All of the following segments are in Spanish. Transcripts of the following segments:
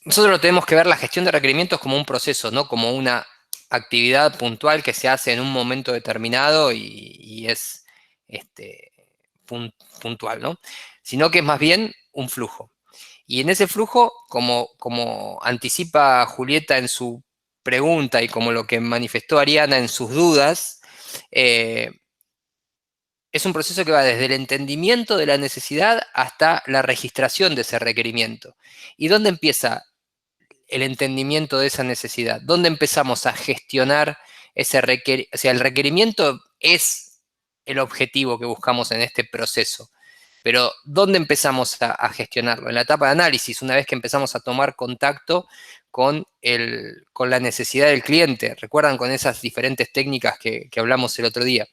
nosotros tenemos que ver la gestión de requerimientos como un proceso, no como una actividad puntual que se hace en un momento determinado y es puntual, ¿no? Sino que es más bien un flujo. Y en ese flujo, como anticipa Julieta en su pregunta y como lo que manifestó Ariana en sus dudas, es un proceso que va desde el entendimiento de la necesidad hasta la registración de ese requerimiento. ¿Y dónde empieza el entendimiento de esa necesidad? ¿Dónde empezamos a gestionar ese requerimiento? O sea, el requerimiento es el objetivo que buscamos en este proceso. Pero ¿dónde empezamos a gestionarlo? En la etapa de análisis, una vez que empezamos a tomar contacto con la necesidad del cliente. ¿Recuerdan con esas diferentes técnicas que hablamos el otro día?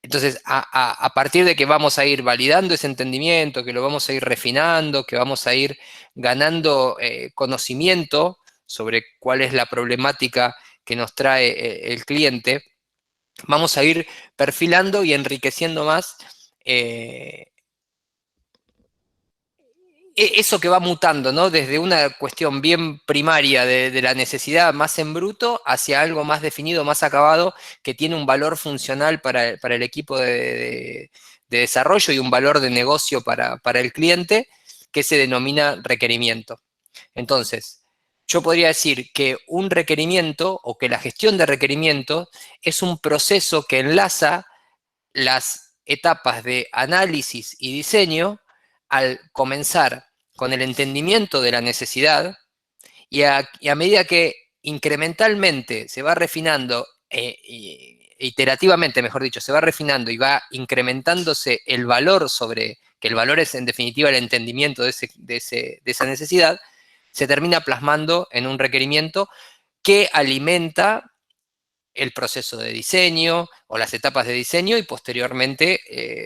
Entonces, a partir de que vamos a ir validando ese entendimiento, que lo vamos a ir refinando, que vamos a ir ganando conocimiento sobre cuál es la problemática que nos trae el cliente, vamos a ir perfilando y enriqueciendo más eso que va mutando, ¿no? Desde una cuestión bien primaria de la necesidad más en bruto hacia algo más definido, más acabado, que tiene un valor funcional para el equipo de desarrollo y un valor de negocio para el cliente, que se denomina requerimiento. Entonces, yo podría decir que un requerimiento o que la gestión de requerimientos es un proceso que enlaza las etapas de análisis y diseño al comenzar con el entendimiento de la necesidad y a medida que incrementalmente se va refinando, iterativamente, mejor dicho, se va refinando y va incrementándose el valor sobre, que el valor es en definitiva el entendimiento de esa necesidad, se termina plasmando en un requerimiento que alimenta el proceso de diseño o las etapas de diseño y posteriormente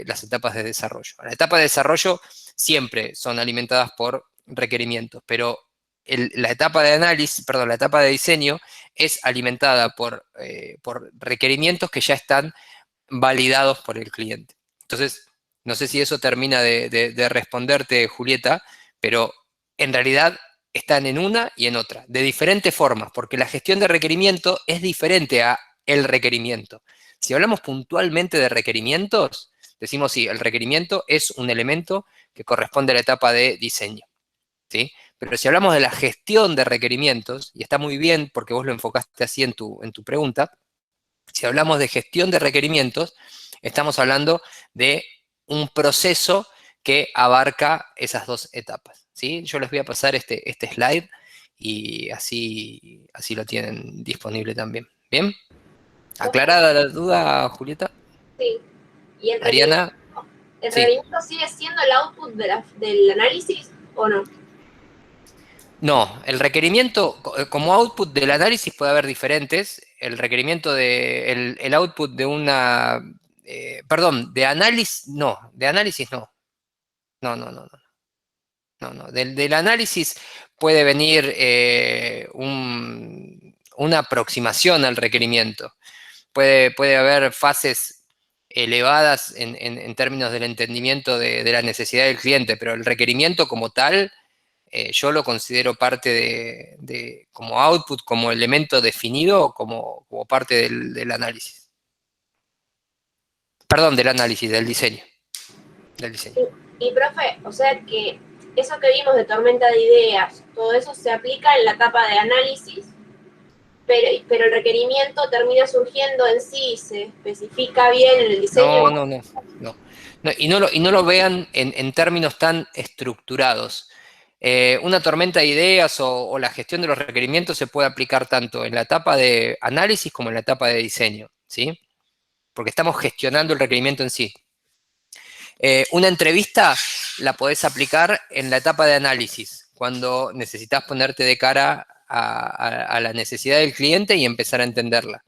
las etapas de desarrollo. La etapa de desarrollo siempre son alimentadas por requerimientos, pero la etapa de análisis, perdón, la etapa de diseño es alimentada por requerimientos que ya están validados por el cliente. Entonces, no sé si eso termina de responderte, Julieta, pero en realidad están en una y en otra, de diferentes formas, porque la gestión de requerimiento es diferente a el requerimiento. Si hablamos puntualmente de requerimientos, decimos sí, el requerimiento es un elemento que corresponde a la etapa de diseño, ¿sí? Pero si hablamos de la gestión de requerimientos, y está muy bien porque vos lo enfocaste así en tu pregunta, si hablamos de gestión de requerimientos, estamos hablando de un proceso que abarca esas dos etapas, ¿sí? Yo les voy a pasar este slide y así lo tienen disponible también. ¿Bien? Ok, ¿Aclarada la duda, Julieta? sí. ¿Y Ariana, el sí. requerimiento sigue siendo el output del análisis o no? No, el requerimiento, como output del análisis puede haber diferentes. El requerimiento el output de una, perdón, de análisis no. No, no, no, no. No, no. Del análisis puede venir una aproximación al requerimiento. Puede haber fases elevadas en términos del entendimiento de la necesidad del cliente, pero el requerimiento como tal, yo lo considero parte como output, como elemento definido, como parte del análisis. Perdón, del análisis, del diseño. Del diseño. Y profe, o sea que eso que vimos de tormenta de ideas, todo eso se aplica en la etapa de análisis, pero el requerimiento termina surgiendo en sí, se especifica bien en el diseño. No, no, no, no. No, y no lo vean en términos tan estructurados. Una tormenta de ideas o la gestión de los requerimientos se puede aplicar tanto en la etapa de análisis como en la etapa de diseño, ¿sí? Porque estamos gestionando el requerimiento en sí. Una entrevista la podés aplicar en la etapa de análisis, cuando necesitas ponerte de cara a la necesidad del cliente y empezar a entenderla.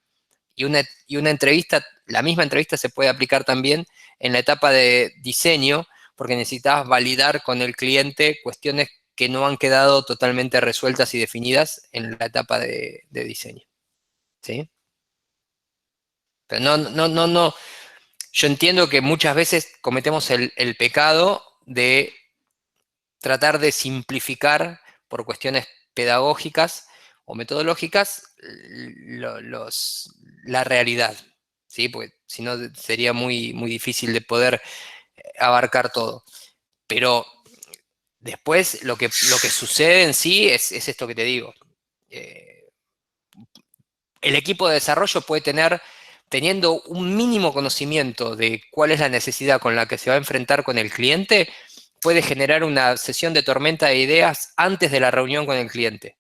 Y una entrevista, la misma entrevista se puede aplicar también en la etapa de diseño, porque necesitas validar con el cliente cuestiones que no han quedado totalmente resueltas y definidas en la etapa de diseño. ¿Sí? Pero no, no, no, no. Yo entiendo que muchas veces cometemos el pecado de tratar de simplificar por cuestiones pedagógicas o metodológicas la realidad, ¿sí? Porque si no sería muy, muy difícil de poder abarcar todo. Pero después lo que sucede en sí es esto que te digo. El equipo de desarrollo puede teniendo un mínimo conocimiento de cuál es la necesidad con la que se va a enfrentar con el cliente, puede generar una sesión de tormenta de ideas antes de la reunión con el cliente,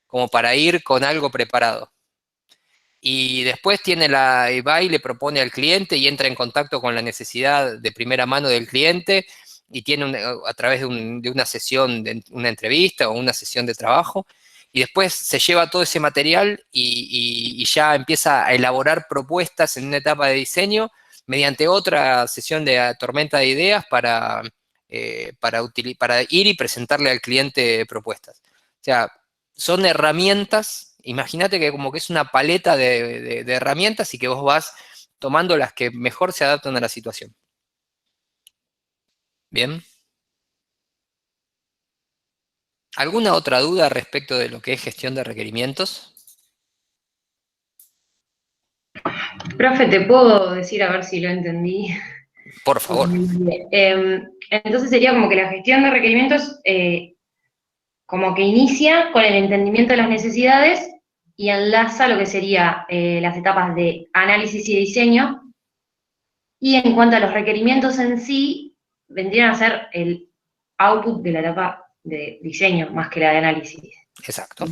como para ir con algo preparado. Y después va y le propone al cliente y entra en contacto con la necesidad de primera mano del cliente y tiene a través de una sesión, de una entrevista o una sesión de trabajo, y después se lleva todo ese material y ya empieza a elaborar propuestas en una etapa de diseño mediante otra sesión de tormenta de ideas para ir y presentarle al cliente propuestas. O sea, son herramientas, imagínate que como que es una paleta de herramientas y que vos vas tomando las que mejor se adaptan a la situación. Bien. ¿Alguna otra duda respecto de lo que es gestión de requerimientos? Profe, ¿te puedo decir a ver si lo entendí? Por favor. Entonces sería como que la gestión de requerimientos como que inicia con el entendimiento de las necesidades y enlaza lo que sería las etapas de análisis y diseño. Y en cuanto a los requerimientos en sí, vendrían a ser el output de la etapa de diseño más que la de análisis. Exacto.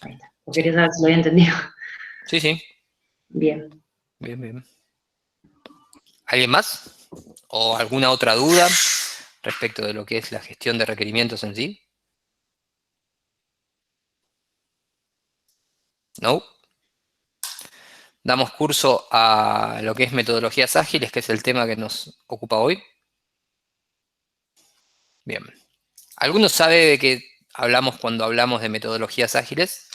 Ahí está. Quería saber si lo había entendido. Sí, sí. Bien. Bien, bien. ¿Alguien más? ¿O alguna otra duda respecto de lo que es la gestión de requerimientos en sí? ¿No? Damos curso a lo que es metodologías ágiles, que es el tema que nos ocupa hoy. Bien. ¿Alguno sabe de qué hablamos cuando hablamos de metodologías ágiles?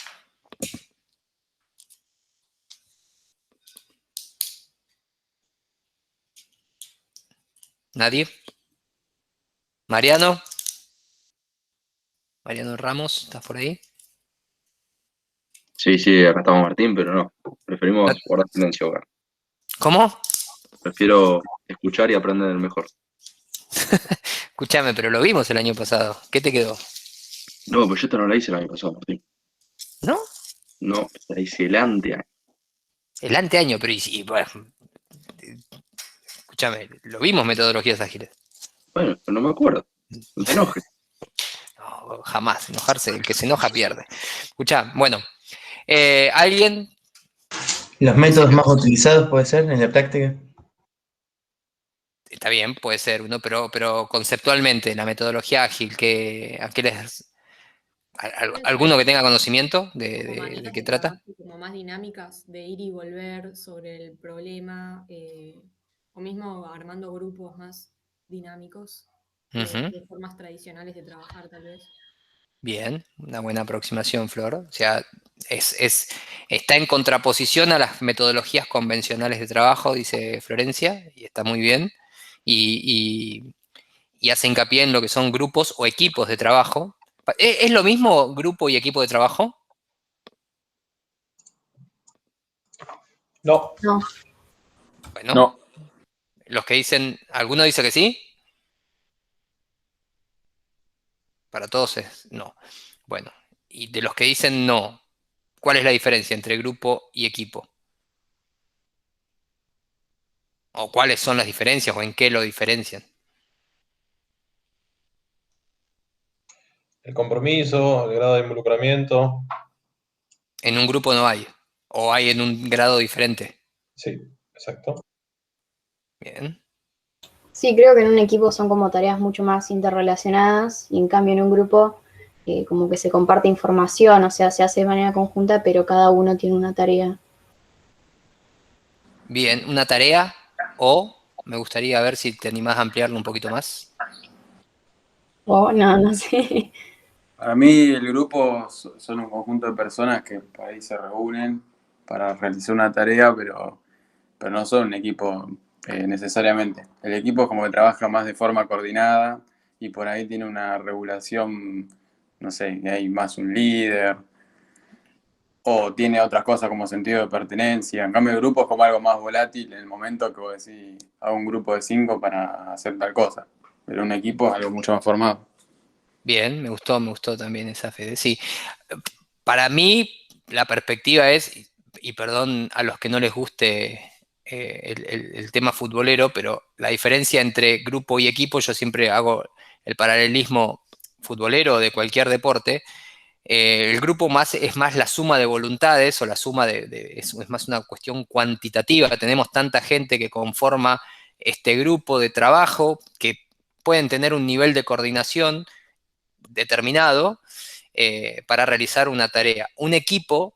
¿Nadie? ¿Mariano? ¿Mariano Ramos? ¿Estás por ahí? Sí, sí, acá estamos Martín, pero no. Preferimos guardar silencio acá. ¿Cómo? Prefiero escuchar y aprender mejor. Escúchame, pero lo vimos el año pasado. ¿Qué te quedó? No, pero yo esta no la hice el año pasado, Martín. ¿No? No, la hice el anteaño. El anteaño, pero bueno, escúchame, lo vimos metodologías ágiles. Bueno, pero no me acuerdo. No te enojes. No, jamás, enojarse, el que se enoja pierde. Escuchá, bueno, ¿alguien? Los métodos más utilizados puede ser en la práctica. Está bien, puede ser uno, pero conceptualmente, la metodología ágil, ¿a qué ¿alguno que tenga conocimiento Como de maneras qué de trata? trabajo como más dinámicas, de ir y volver sobre el problema, o mismo armando grupos más dinámicos Ujú. de formas tradicionales de trabajar tal vez. Bien, una buena aproximación, Flor. O sea, está en contraposición a las metodologías convencionales de trabajo, dice Florencia, y está muy bien. Y, y hace hincapié en lo que son grupos o equipos de trabajo. ¿Es lo mismo grupo y equipo de trabajo? No, No. Bueno, no. los que dicen, ¿alguno dice que sí? Para todos es no. Bueno, y de los que dicen no, ¿cuál es la diferencia entre grupo y equipo? ¿O cuáles son las diferencias o en qué lo diferencian? El compromiso, el grado de involucramiento. En un grupo no hay, o hay en un grado diferente. Sí, exacto. Bien, Sí, creo que en un equipo son como tareas mucho más interrelacionadas y en cambio en un grupo como que se comparte información, o sea, se hace de manera conjunta, pero cada uno tiene una tarea. bien, una tarea o me gustaría ver si te animás a ampliarlo un poquito más. O no, no sé. Para mí el grupo son un conjunto de personas que por ahí se reúnen para realizar una tarea, pero no son un equipo necesariamente. El equipo es como que trabaja más de forma coordinada y por ahí tiene una regulación no sé, que hay más un líder, o tiene otras cosas como sentido de pertenencia. En cambio, el grupo es como algo más volátil en el momento que vos decís, hago un grupo de 5 para hacer tal cosa. Pero un equipo es algo mucho más formado. Bien, me gustó también esa Fede. Sí, para mí la perspectiva es, y perdón a los que no les guste el tema futbolero, pero la diferencia entre grupo y equipo, yo siempre hago el paralelismo futbolero de cualquier deporte. El grupo es más la suma de voluntades o la suma es más una cuestión cuantitativa. Tenemos tanta gente que conforma este grupo de trabajo que pueden tener un nivel de coordinación determinado para realizar una tarea. Un equipo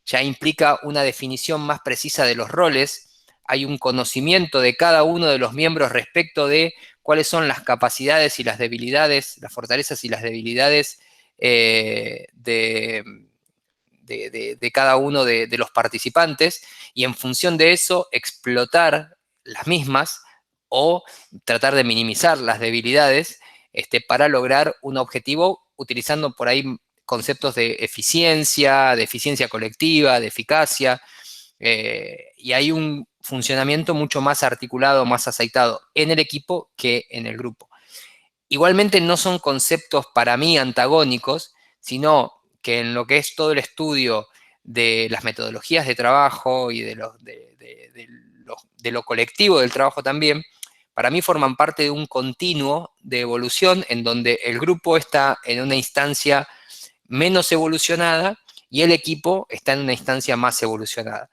ya implica una definición más precisa de los roles, hay un conocimiento de cada uno de los miembros respecto de cuáles son las capacidades y las debilidades, las fortalezas y las debilidades de cada uno de los participantes, y en función de eso explotar las mismas o tratar de minimizar las debilidades para lograr un objetivo utilizando por ahí conceptos de eficiencia colectiva, de eficacia, y hay un funcionamiento mucho más articulado, más aceitado en el equipo que en el grupo. Igualmente no son conceptos para mí antagónicos, sino que en lo que es todo el estudio de las metodologías de trabajo y de lo colectivo del trabajo también, para mí forman parte de un continuo de evolución en donde el grupo está en una instancia menos evolucionada y el equipo está en una instancia más evolucionada.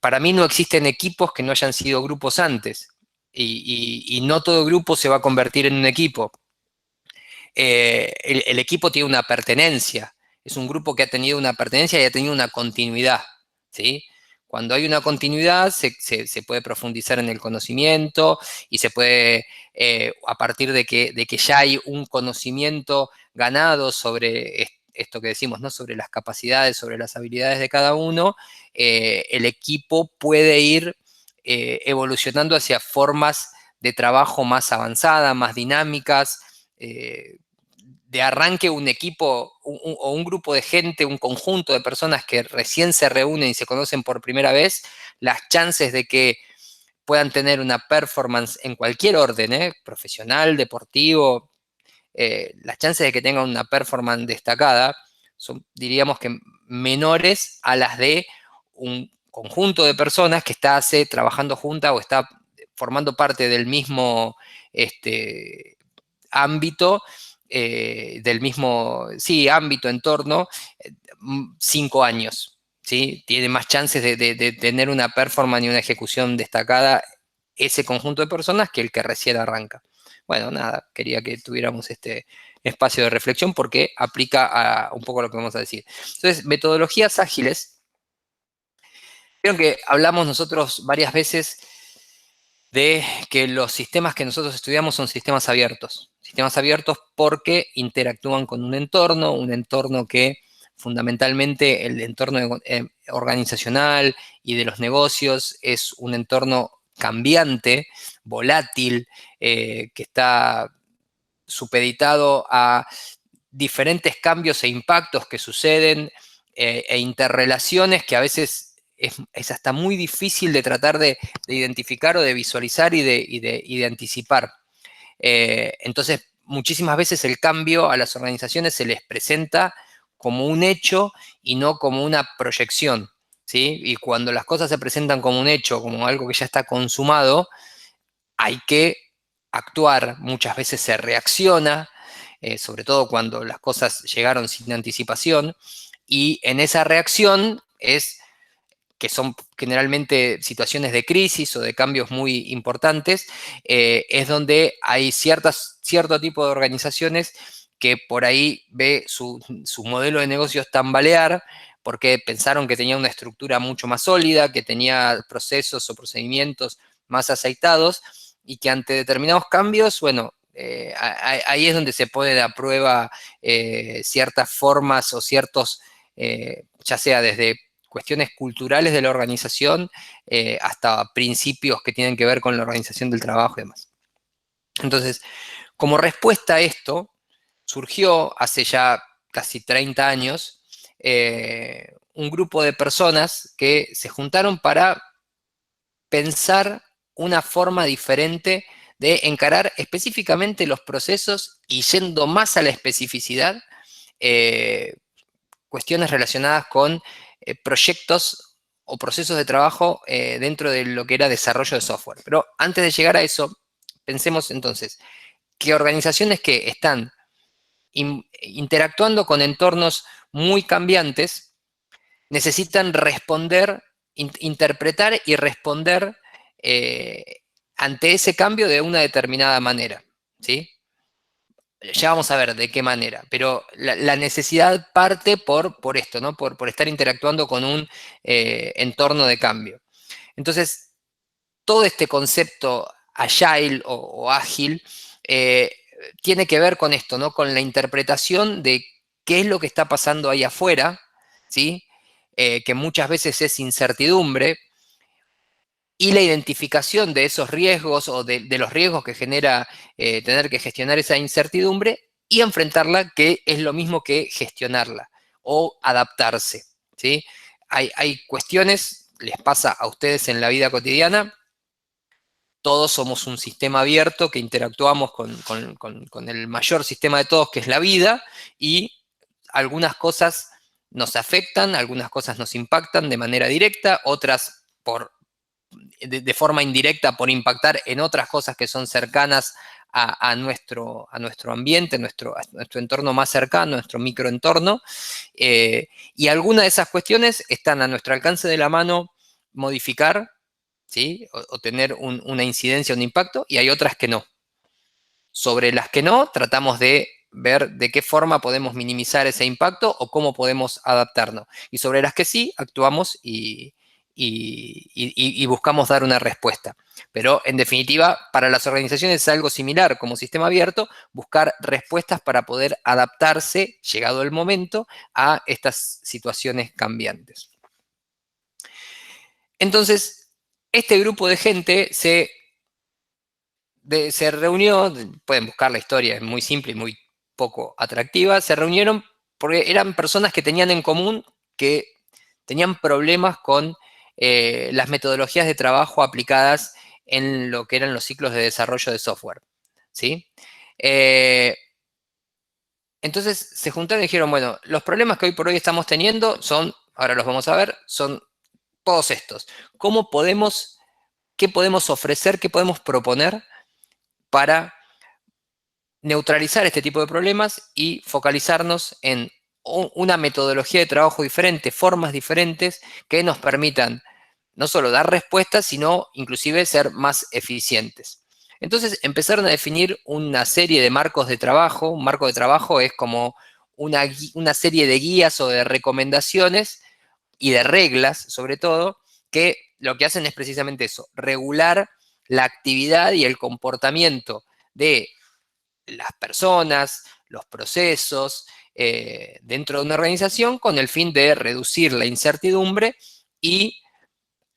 Para mí no existen equipos que no hayan sido grupos antes, y no todo grupo se va a convertir en un equipo. El equipo tiene una pertenencia, es un grupo que ha tenido una pertenencia y ha tenido una continuidad, ¿sí? Cuando hay una continuidad se puede profundizar en el conocimiento y se puede, a partir de que ya hay un conocimiento ganado sobre esto que decimos, ¿no? Sobre las capacidades, sobre las habilidades de cada uno, el equipo puede ir evolucionando hacia formas de trabajo más avanzadas, más dinámicas. De arranque un equipo o un grupo de gente, un conjunto de personas que recién se reúnen y se conocen por primera vez, las chances de que puedan tener una performance en cualquier orden, profesional, deportivo, las chances de que tengan una performance destacada son, diríamos que, menores a las de un conjunto de personas que está trabajando juntas o está formando parte del mismo ámbito, del mismo, sí, ámbito, entorno, 5 años, ¿sí? Tiene más chances de tener una performance y una ejecución destacada ese conjunto de personas que el que recién arranca. Bueno, nada, quería que tuviéramos este espacio de reflexión porque aplica a un poco lo que vamos a decir. Entonces, metodologías ágiles. Creo que hablamos nosotros varias veces de que los sistemas que nosotros estudiamos son sistemas abiertos. Sistemas abiertos porque interactúan con un entorno que fundamentalmente el entorno organizacional y de los negocios es un entorno cambiante, volátil, que está supeditado a diferentes cambios e impactos que suceden e interrelaciones que a veces es hasta muy difícil de tratar de identificar o de visualizar y de anticipar. Entonces, muchísimas veces el cambio a las organizaciones se les presenta como un hecho y no como una proyección, ¿sí? Y cuando las cosas se presentan como un hecho, como algo que ya está consumado, hay que actuar. Muchas veces se reacciona, sobre todo cuando las cosas llegaron sin anticipación, y en esa reacción que son generalmente situaciones de crisis o de cambios muy importantes, es donde hay cierto tipo de organizaciones que por ahí ve su modelo de negocios tambalear porque pensaron que tenía una estructura mucho más sólida, que tenía procesos o procedimientos más aceitados, y que ante determinados cambios, bueno, ahí es donde se pone a prueba ciertas formas o ciertos, ya sea desde cuestiones culturales de la organización hasta principios que tienen que ver con la organización del trabajo y demás. Entonces, como respuesta a esto, surgió hace ya casi 30 años un grupo de personas que se juntaron para pensar una forma diferente de encarar específicamente los procesos y yendo más a la especificidad, cuestiones relacionadas con proyectos o procesos de trabajo dentro de lo que era desarrollo de software. Pero antes de llegar a eso, pensemos entonces que organizaciones que están interactuando con entornos muy cambiantes necesitan responder, interpretar y responder ante ese cambio de una determinada manera, ¿sí? Ya vamos a ver de qué manera, pero la necesidad parte por esto, ¿no? Por estar interactuando con un entorno de cambio. Entonces, todo este concepto agile o ágil tiene que ver con esto, ¿no? Con la interpretación de qué es lo que está pasando ahí afuera, ¿sí? Que muchas veces es incertidumbre, y la identificación de esos riesgos o de los riesgos que genera tener que gestionar esa incertidumbre y enfrentarla, que es lo mismo que gestionarla o adaptarse, ¿sí? Hay cuestiones, les pasa a ustedes en la vida cotidiana, todos somos un sistema abierto que interactuamos con el mayor sistema de todos, que es la vida, y algunas cosas nos afectan, algunas cosas nos impactan de manera directa, otras de forma indirecta por impactar en otras cosas que son cercanas a nuestro ambiente, a nuestro entorno más cercano, nuestro microentorno, y algunas de esas cuestiones están a nuestro alcance de la mano modificar, ¿sí? O tener una incidencia, un impacto, y hay otras que no. Sobre las que no, tratamos de ver de qué forma podemos minimizar ese impacto o cómo podemos adaptarnos. Y sobre las que sí, actuamos y buscamos dar una respuesta. Pero, en definitiva, para las organizaciones es algo similar como sistema abierto, buscar respuestas para poder adaptarse, llegado el momento, a estas situaciones cambiantes. Entonces, este grupo de gente se reunió, pueden buscar la historia, es muy simple y muy poco atractiva, se reunieron porque eran personas que tenían en común que tenían problemas con las metodologías de trabajo aplicadas en lo que eran los ciclos de desarrollo de software, ¿sí? Entonces se juntaron y dijeron, bueno, los problemas que hoy por hoy estamos teniendo son, ahora los vamos a ver, son todos estos. ¿Qué podemos ofrecer, qué podemos proponer para neutralizar este tipo de problemas y focalizarnos en una metodología de trabajo diferente, formas diferentes que nos permitan no solo dar respuestas, sino inclusive ser más eficientes? Entonces empezaron a definir una serie de marcos de trabajo. Un marco de trabajo es como una serie de guías o de recomendaciones y de reglas, sobre todo, que lo que hacen es precisamente eso, regular la actividad y el comportamiento de las personas, los procesos dentro de una organización con el fin de reducir la incertidumbre y,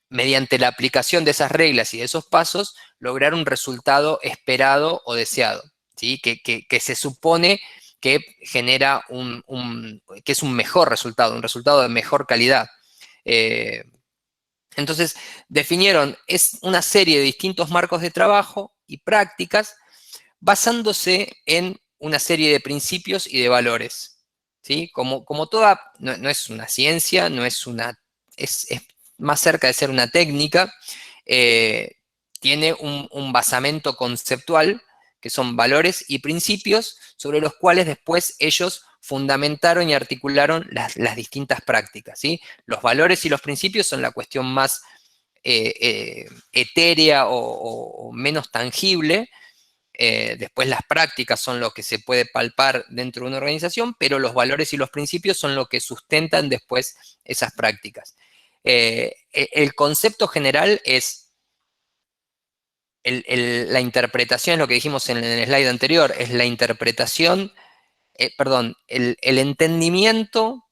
mediante la aplicación de esas reglas y de esos pasos, lograr un resultado esperado o deseado, ¿sí? Que se supone que genera que es un mejor resultado, un resultado de mejor calidad. Entonces, definieron una serie de distintos marcos de trabajo y prácticas basándose en una serie de principios y de valores, ¿sí? Como toda, no es una ciencia, es más cerca de ser una técnica, tiene un basamento conceptual, que son valores y principios, sobre los cuales después ellos fundamentaron y articularon las distintas prácticas, ¿sí? Los valores y los principios son la cuestión más etérea o menos tangible. Después las prácticas son lo que se puede palpar dentro de una organización, pero los valores y los principios son lo que sustentan después esas prácticas. El concepto general es la interpretación, es lo que dijimos en el slide anterior, es la interpretación, el entendimiento,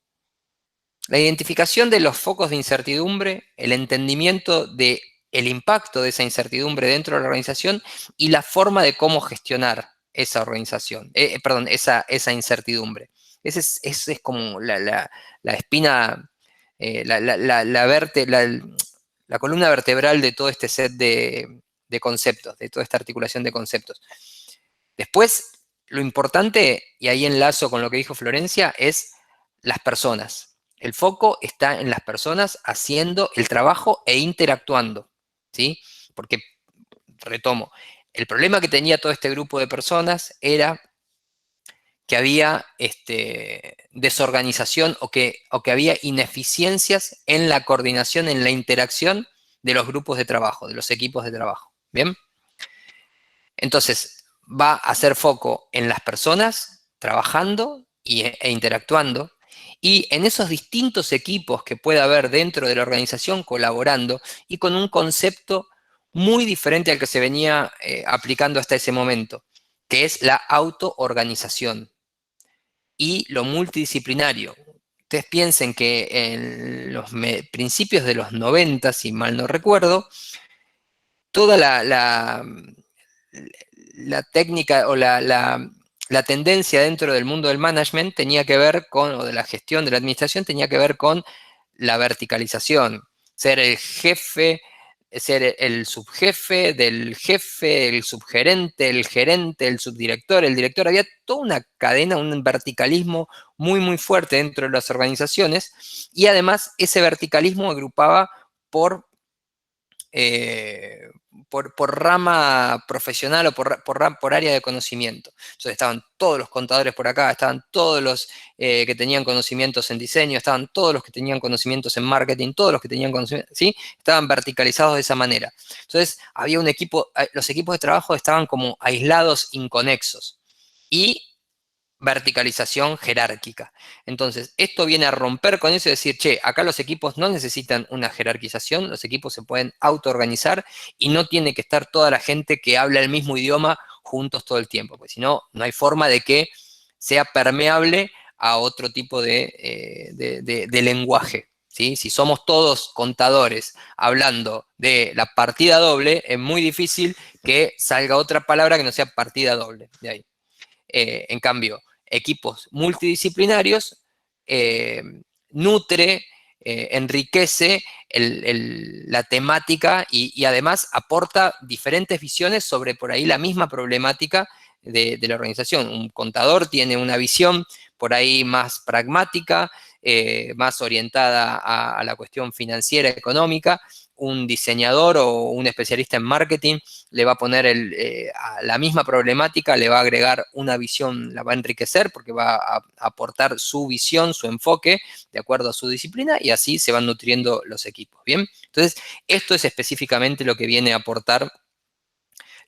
la identificación de los focos de incertidumbre, el entendimiento del impacto de esa incertidumbre dentro de la organización y la forma de cómo gestionar esa organización, perdón, esa incertidumbre. Ese es como la espina, la columna vertebral de todo este set de conceptos, de toda esta articulación de conceptos. Después, lo importante, y ahí enlazo con lo que dijo Florencia, es las personas. El foco está en las personas haciendo el trabajo e interactuando, ¿sí? Porque, retomo, el problema que tenía todo este grupo de personas era que había desorganización o que había ineficiencias en la coordinación, en la interacción de los grupos de trabajo, de los equipos de trabajo. ¿Bien? Entonces, va a hacer foco en las personas trabajando e interactuando, y en esos distintos equipos que puede haber dentro de la organización colaborando y con un concepto muy diferente al que se venía aplicando hasta ese momento, que es la autoorganización y lo multidisciplinario. Ustedes piensen que en los principios de los 90, si mal no recuerdo, toda la técnica o la tendencia dentro del mundo del management tenía que ver con, o de la gestión de la administración, tenía que ver con la verticalización. Ser el jefe, ser el subjefe del jefe, el subgerente, el gerente, el subdirector, el director. Había toda una cadena, un verticalismo muy, muy fuerte dentro de las organizaciones, y además ese verticalismo agrupaba por rama profesional o por área de conocimiento. Entonces estaban todos los contadores por acá, estaban todos los que tenían conocimientos en diseño, estaban todos los que tenían conocimientos en marketing, todos los que tenían conocimientos, ¿sí? Estaban verticalizados de esa manera. Entonces había un equipo, los equipos de trabajo estaban como aislados, inconexos, y verticalización jerárquica. Entonces, esto viene a romper con eso y decir, che, acá los equipos no necesitan una jerarquización, los equipos se pueden autoorganizar y no tiene que estar toda la gente que habla el mismo idioma juntos todo el tiempo, porque si no, no hay forma de que sea permeable a otro tipo de lenguaje. ¿Sí? Si somos todos contadores hablando de la partida doble, es muy difícil que salga otra palabra que no sea partida doble. De ahí. En cambio, equipos multidisciplinarios nutre, enriquece la temática y además aporta diferentes visiones sobre por ahí la misma problemática de la organización. Un contador tiene una visión por ahí más pragmática, más orientada a la cuestión financiera, económica. Un diseñador o un especialista en marketing le va a poner a la misma problemática, le va a agregar una visión, la va a enriquecer porque va a aportar su visión, su enfoque, de acuerdo a su disciplina, y así se van nutriendo los equipos. ¿Bien? Entonces, esto es específicamente lo que viene a aportar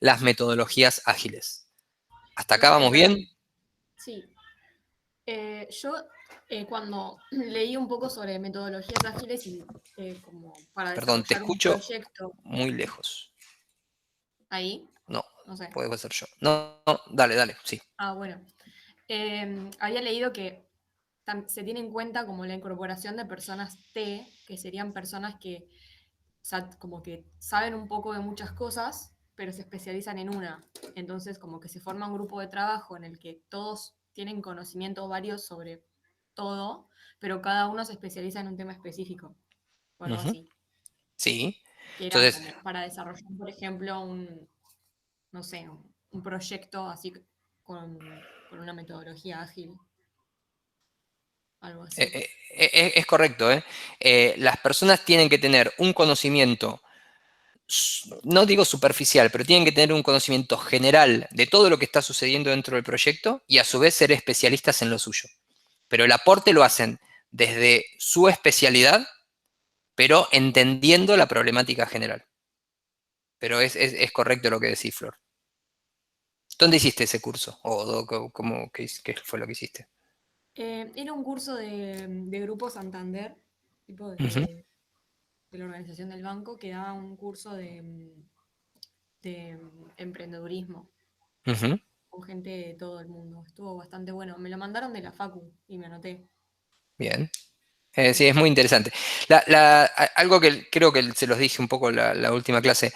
las metodologías ágiles. ¿Hasta acá vamos bien? Sí. Yo cuando leí un poco sobre metodologías ágiles y como para Perdón, te desarrollar un escucho proyecto. muy lejos. ¿Ahí? No, no sé. puede ser yo. No, dale, sí. Ah, bueno. Había leído que se tiene en cuenta como la incorporación de personas T, que serían personas que, o sea, como que saben un poco de muchas cosas, pero se especializan en una. Entonces, como que se forma un grupo de trabajo en el que todos tienen conocimientos varios sobre todo, pero cada uno se especializa en un tema específico, o algo así. Sí. Que era Entonces, como para desarrollar, por ejemplo, no sé, un proyecto así con una metodología ágil. Algo así. es correcto, ¿eh? Las personas tienen que tener un conocimiento, no digo superficial, pero tienen que tener un conocimiento general de todo lo que está sucediendo dentro del proyecto y a su vez ser especialistas en lo suyo. Pero el aporte lo hacen desde su especialidad, pero entendiendo la problemática general. Pero es correcto lo que decís, Flor. ¿Dónde hiciste ese curso? ¿Qué fue lo que hiciste? Era un curso de Grupo Santander, tipo de la organización del banco, que daba un curso de emprendedurismo con gente de todo el mundo. Estuvo bastante bueno. Me lo mandaron de la Facu y me anoté. Bien. Sí, es muy interesante. Algo que creo que se los dije un poco la última clase.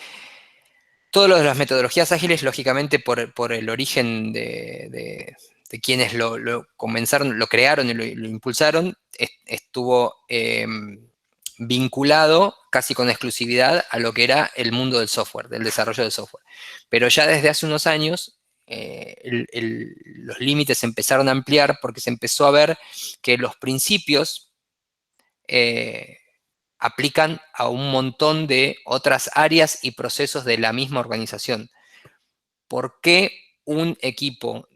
Todo lo de las metodologías ágiles, lógicamente, por el origen de quienes lo comenzaron, lo crearon y lo impulsaron, estuvo vinculado casi con exclusividad a lo que era el mundo del software, del desarrollo del software. Pero ya desde hace unos años, los límites empezaron a ampliar porque se empezó a ver que los principios aplican a un montón de otras áreas y procesos de la misma organización. ¿Por qué un equipo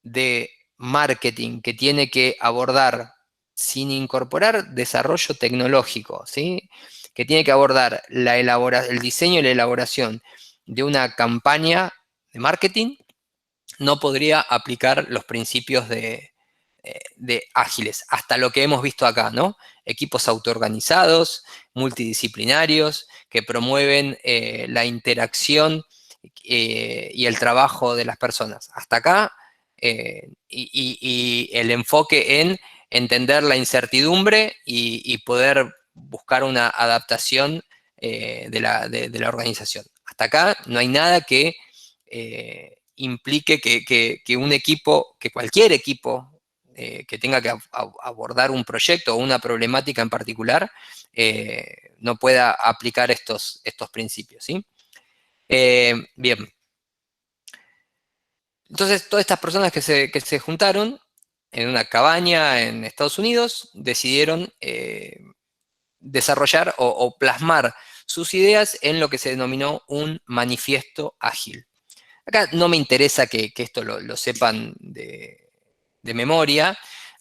de marketing que tiene que abordar, sin incorporar desarrollo tecnológico, ¿sí?, que tiene que abordar el diseño y la elaboración de una campaña de marketing, no podría aplicar los principios de ágiles, hasta lo que hemos visto acá, ¿no? Equipos autoorganizados, multidisciplinarios, que promueven la interacción y el trabajo de las personas. Hasta acá, y el enfoque en entender la incertidumbre y poder buscar una adaptación de la organización. Hasta acá no hay nada que implique que un equipo, que cualquier equipo que tenga que abordar un proyecto o una problemática en particular, no pueda aplicar estos principios, ¿sí? Bien. Entonces, todas estas personas que se juntaron en una cabaña en Estados Unidos decidieron desarrollar o plasmar sus ideas en lo que se denominó un manifiesto ágil. Acá no me interesa que esto lo sepan de memoria.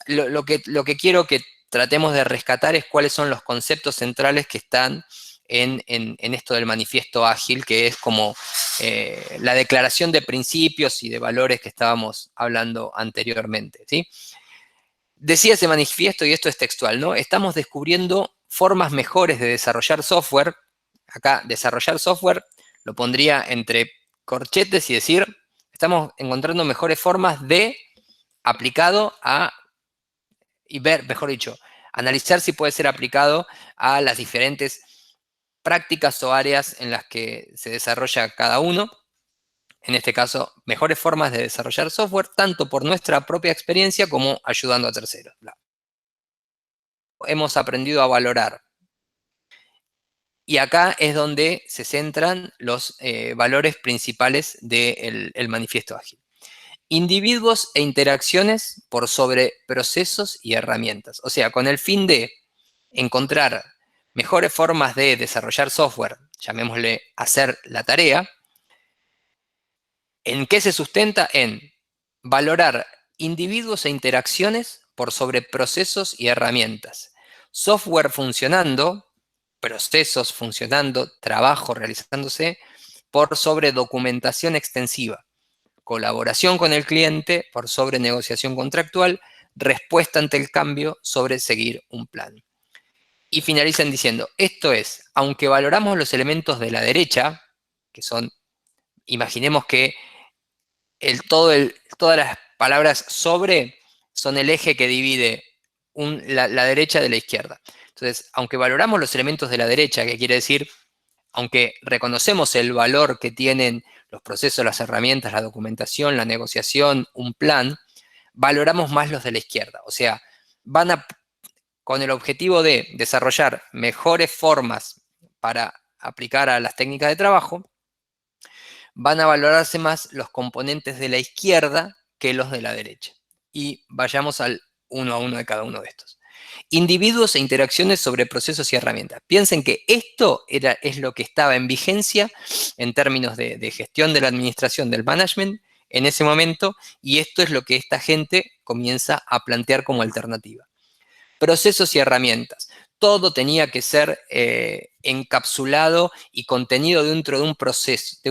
Lo que quiero que tratemos de rescatar es cuáles son los conceptos centrales que están en esto del manifiesto ágil, que es como la declaración de principios y de valores que estábamos hablando anteriormente, ¿sí? Decía ese manifiesto, y esto es textual, ¿no? Estamos descubriendo formas mejores de desarrollar software. Acá, desarrollar software lo pondría entre corchetes y decir, estamos encontrando mejores formas de aplicado a, y ver, mejor dicho, analizar si puede ser aplicado a las diferentes prácticas o áreas en las que se desarrolla cada uno. En este caso, mejores formas de desarrollar software, tanto por nuestra propia experiencia como ayudando a terceros. Hemos aprendido a valorar. Y acá es donde se centran los valores principales del manifiesto ágil. Individuos e interacciones por sobre procesos y herramientas. O sea, con el fin de encontrar mejores formas de desarrollar software, llamémosle hacer la tarea. ¿En qué se sustenta? En valorar individuos e interacciones por sobre procesos y herramientas. Software funcionando, procesos funcionando, trabajo realizándose por sobre documentación extensiva. Colaboración con el cliente por sobre negociación contractual, respuesta ante el cambio sobre seguir un plan. Y finalizan diciendo, esto es, aunque valoramos los elementos de la derecha, que son, imaginemos que todas las palabras sobre son el eje que divide la derecha de la izquierda. Entonces, aunque valoramos los elementos de la derecha, que quiere decir, aunque reconocemos el valor que tienen los procesos, las herramientas, la documentación, la negociación, un plan, valoramos más los de la izquierda. O sea, con el objetivo de desarrollar mejores formas para aplicar a las técnicas de trabajo, van a valorarse más los componentes de la izquierda que los de la derecha. Y vayamos al uno a uno de cada uno de estos. Individuos e interacciones sobre procesos y herramientas. Piensen que esto es lo que estaba en vigencia en términos de gestión de la administración del management en ese momento, y esto es lo que esta gente comienza a plantear como alternativa. Procesos y herramientas. Todo tenía que ser encapsulado y contenido dentro de un proceso, de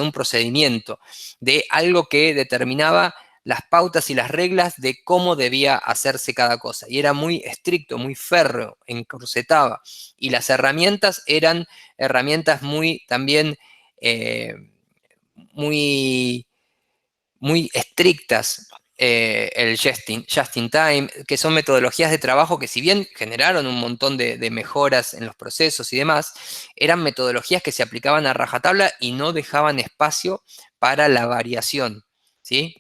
un procedimiento, de algo que determinaba las pautas y las reglas de cómo debía hacerse cada cosa. Y era muy estricto, muy férreo, encorsetaba. Y las herramientas eran herramientas muy también muy estrictas. el just in time, que son metodologías de trabajo que si bien generaron un montón de mejoras en los procesos y demás, eran metodologías que se aplicaban a rajatabla y no dejaban espacio para la variación, ¿sí?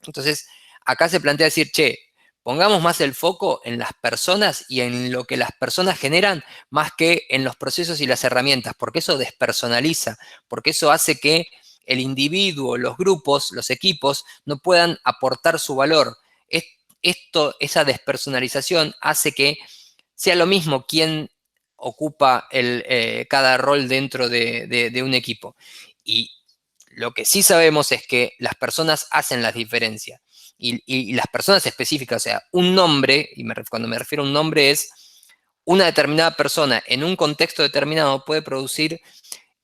Entonces, acá se plantea decir, che, pongamos más el foco en las personas y en lo que las personas generan más que en los procesos y las herramientas, porque eso despersonaliza, porque eso hace que el individuo, los grupos, los equipos no puedan aportar su valor. Esa despersonalización hace que sea lo mismo quien ocupa cada rol dentro de un equipo. Y lo que sí sabemos es que las personas hacen las diferencias. Y las personas específicas, o sea, un nombre, y cuando me refiero a un nombre es una determinada persona en un contexto determinado puede producir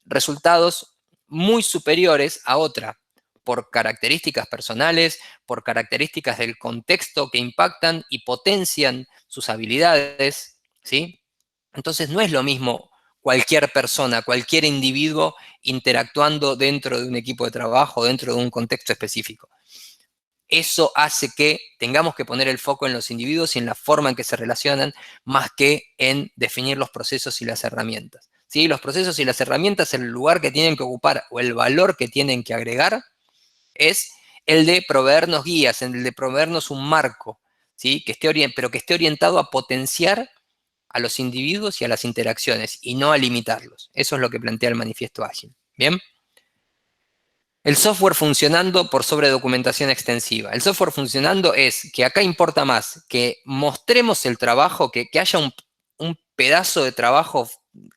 resultados muy superiores a otra, por características personales, por características del contexto que impactan y potencian sus habilidades, ¿sí? Entonces no es lo mismo cualquier persona, cualquier individuo interactuando dentro de un equipo de trabajo, dentro de un contexto específico. Eso hace que tengamos que poner el foco en los individuos y en la forma en que se relacionan, más que en definir los procesos y las herramientas. ¿Sí? Los procesos y las herramientas, el lugar que tienen que ocupar o el valor que tienen que agregar es el de proveernos guías, el de proveernos un marco, ¿sí? Pero que esté orientado a potenciar a los individuos y a las interacciones y no a limitarlos. Eso es lo que plantea el manifiesto ágil. ¿Bien? El software funcionando por sobredocumentación extensiva. El software funcionando es que acá importa más que mostremos el trabajo, que haya un pedazo de trabajo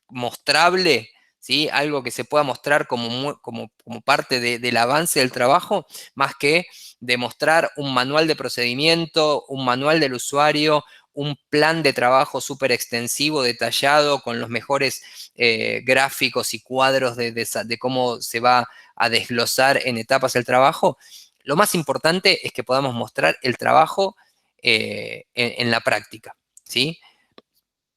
mostrable, ¿sí? Algo que se pueda mostrar como parte del avance del trabajo, más que demostrar un manual de procedimiento, un manual del usuario, un plan de trabajo súper extensivo, detallado, con los mejores gráficos y cuadros de cómo se va a desglosar en etapas el trabajo. Lo más importante es que podamos mostrar el trabajo en la práctica, ¿sí?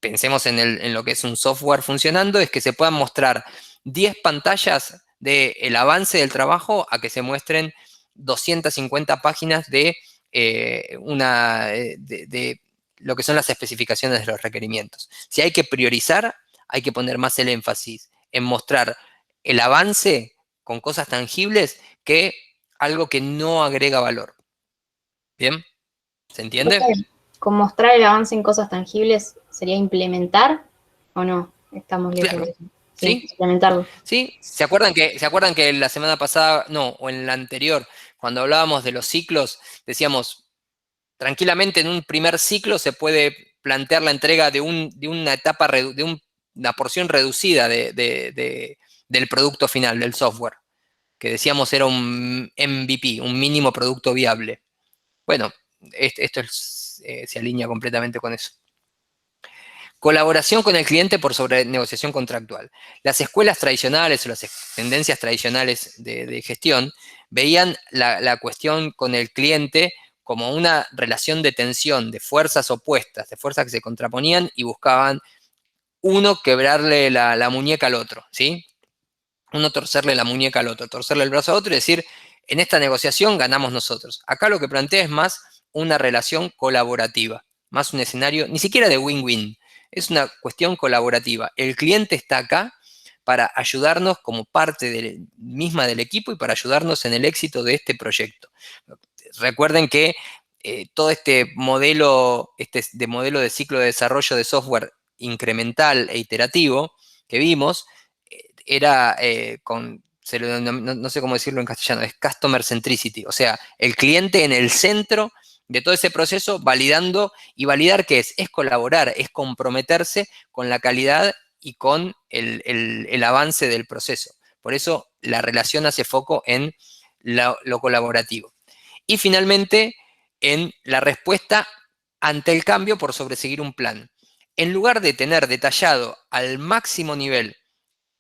Pensemos en lo que es un software funcionando, es que se puedan mostrar 10 pantallas del avance del trabajo a que se muestren 250 páginas de lo que son las especificaciones de los requerimientos. Si hay que priorizar, hay que poner más el énfasis en mostrar el avance con cosas tangibles que algo que no agrega valor. ¿Bien? ¿Se entiende? Con mostrar el avance en cosas tangibles, ¿sería implementar o no? Estamos lejos Claro. de eso. ¿Sí? Implementarlo. ¿Sí? ¿Se acuerdan que la semana pasada, no, o en la anterior, cuando hablábamos de los ciclos, decíamos, tranquilamente en un primer ciclo se puede plantear la entrega de una etapa, de una porción reducida del producto final, del software, que decíamos era un MVP, un mínimo producto viable. Bueno, esto se alinea completamente con eso. Colaboración con el cliente por sobrenegociación contractual. Las escuelas tradicionales o las tendencias tradicionales de gestión veían la cuestión con el cliente como una relación de tensión, de fuerzas opuestas, de fuerzas que se contraponían y buscaban uno quebrarle la muñeca al otro, ¿sí? Uno torcerle la muñeca al otro, torcerle el brazo a otro y decir, en esta negociación ganamos nosotros. Acá lo que plantea es más una relación colaborativa, más un escenario, ni siquiera de win-win, es una cuestión colaborativa. El cliente está acá para ayudarnos como parte misma del equipo y para ayudarnos en el éxito de este proyecto. Recuerden que todo este modelo de ciclo de desarrollo de software incremental e iterativo que vimos, era no sé cómo decirlo en castellano, es customer centricity, o sea, el cliente en el centro de todo ese proceso, validando, y validar ¿qué es? Es colaborar, es comprometerse con la calidad y con el avance del proceso. Por eso la relación hace foco en lo colaborativo. Y finalmente, en la respuesta ante el cambio por sobreseguir un plan. En lugar de tener detallado al máximo nivel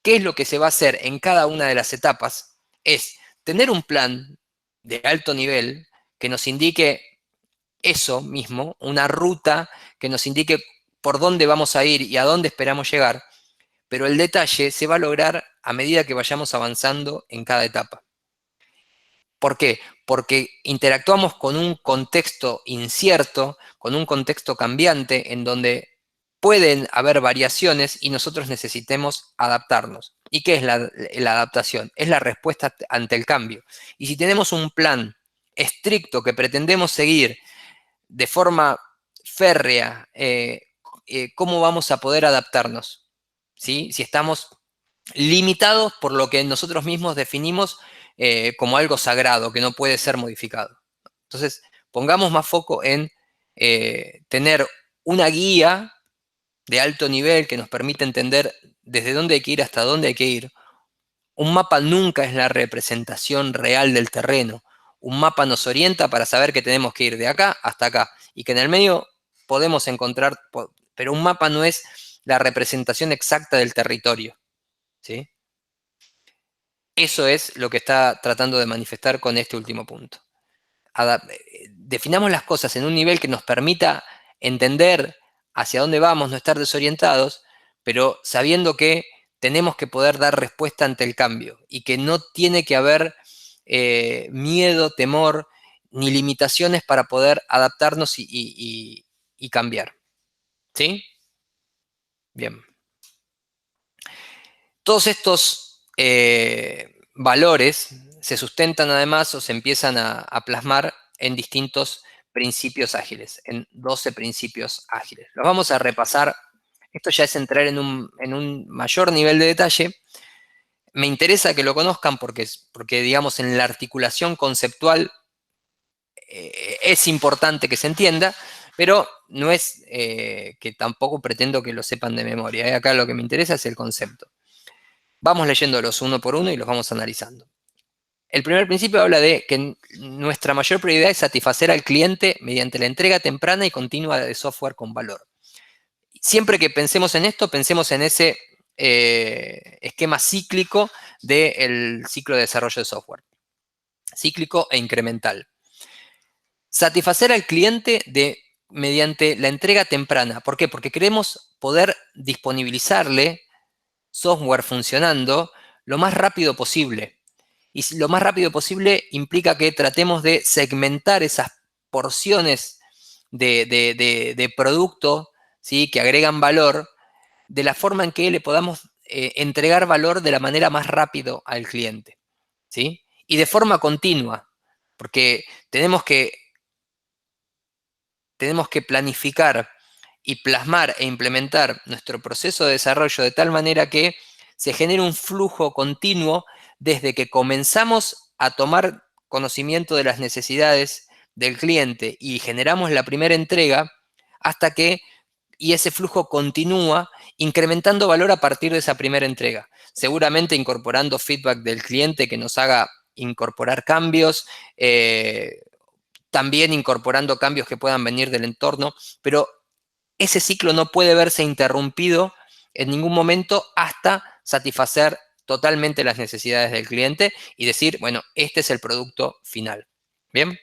qué es lo que se va a hacer en cada una de las etapas, es tener un plan de alto nivel que nos indique eso mismo, una ruta que nos indique por dónde vamos a ir y a dónde esperamos llegar, pero el detalle se va a lograr a medida que vayamos avanzando en cada etapa. ¿Por qué? Porque interactuamos con un contexto incierto, con un contexto cambiante, en donde pueden haber variaciones y nosotros necesitemos adaptarnos. ¿Y qué es la adaptación? Es la respuesta ante el cambio. Y si tenemos un plan estricto que pretendemos seguir de forma férrea, ¿cómo vamos a poder adaptarnos? ¿Sí? Si estamos limitados por lo que nosotros mismos definimos como algo sagrado, que no puede ser modificado. Entonces, pongamos más foco en tener una guía de alto nivel que nos permite entender desde dónde hay que ir hasta dónde hay que ir. Un mapa nunca es la representación real del terreno. Un mapa nos orienta para saber que tenemos que ir de acá hasta acá y que en el medio podemos encontrar, pero un mapa no es la representación exacta del territorio, ¿sí? Eso es lo que está tratando de manifestar con este último punto. Definamos las cosas en un nivel que nos permita entender hacia dónde vamos, no estar desorientados, pero sabiendo que tenemos que poder dar respuesta ante el cambio y que no tiene que haber miedo, temor, ni limitaciones para poder adaptarnos y cambiar. ¿Sí? Bien. Todos estos valores se sustentan además o se empiezan a plasmar en distintos principios ágiles, en 12 principios ágiles. Los vamos a repasar. Esto ya es entrar en un mayor nivel de detalle. Me interesa que lo conozcan porque digamos, en la articulación conceptual es importante que se entienda, pero no es que tampoco pretendo que lo sepan de memoria. Acá lo que me interesa es el concepto. Vamos leyéndolos uno por uno y los vamos analizando. El primer principio habla de que nuestra mayor prioridad es satisfacer al cliente mediante la entrega temprana y continua de software con valor. Siempre que pensemos en esto, pensemos en ese esquema cíclico del ciclo de desarrollo de software. Cíclico e incremental. Satisfacer al cliente mediante la entrega temprana. ¿Por qué? Porque queremos poder disponibilizarle software funcionando lo más rápido posible. Y lo más rápido posible implica que tratemos de segmentar esas porciones de producto, ¿sí?, que agregan valor, de la forma en que le podamos entregar valor de la manera más rápido al cliente, ¿sí? Y de forma continua, porque tenemos que planificar y plasmar e implementar nuestro proceso de desarrollo de tal manera que se genere un flujo continuo desde que comenzamos a tomar conocimiento de las necesidades del cliente y generamos la primera entrega hasta que, y ese flujo continúa incrementando valor a partir de esa primera entrega. Seguramente incorporando feedback del cliente que nos haga incorporar cambios, también incorporando cambios que puedan venir del entorno, pero ese ciclo no puede verse interrumpido en ningún momento hasta satisfacer totalmente las necesidades del cliente y decir, bueno, este es el producto final. ¿Bien?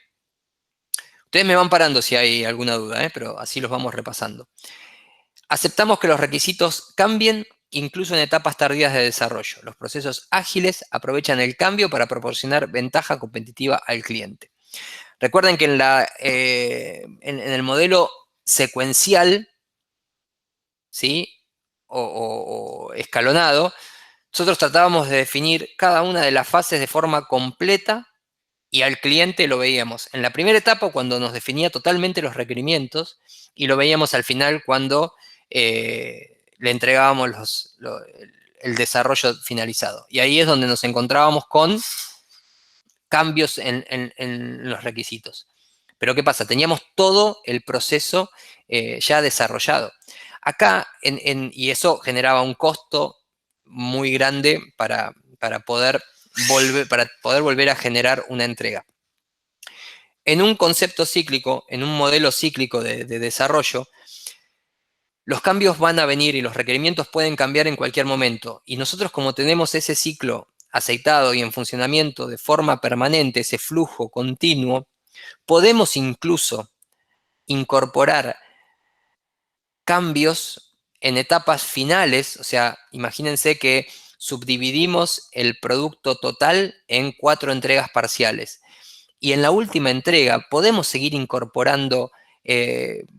Ustedes me van parando si hay alguna duda, pero así los vamos repasando. Aceptamos que los requisitos cambien incluso en etapas tardías de desarrollo. Los procesos ágiles aprovechan el cambio para proporcionar ventaja competitiva al cliente. Recuerden que en el modelo secuencial, ¿sí?, o escalonado, nosotros tratábamos de definir cada una de las fases de forma completa y al cliente lo veíamos en la primera etapa cuando nos definía totalmente los requerimientos y lo veíamos al final cuando le entregábamos el desarrollo finalizado. Y ahí es donde nos encontrábamos con cambios en los requisitos. Pero ¿qué pasa? Teníamos todo el proceso ya desarrollado. Acá, y eso generaba un costo muy grande para poder volver a generar una entrega. En un concepto cíclico, en un modelo cíclico de desarrollo, los cambios van a venir y los requerimientos pueden cambiar en cualquier momento. Y nosotros, como tenemos ese ciclo aceitado y en funcionamiento de forma permanente, ese flujo continuo, podemos incluso incorporar cambios en etapas finales. O sea, imagínense que subdividimos el producto total en 4 entregas parciales. y en la última entrega podemos seguir incorporando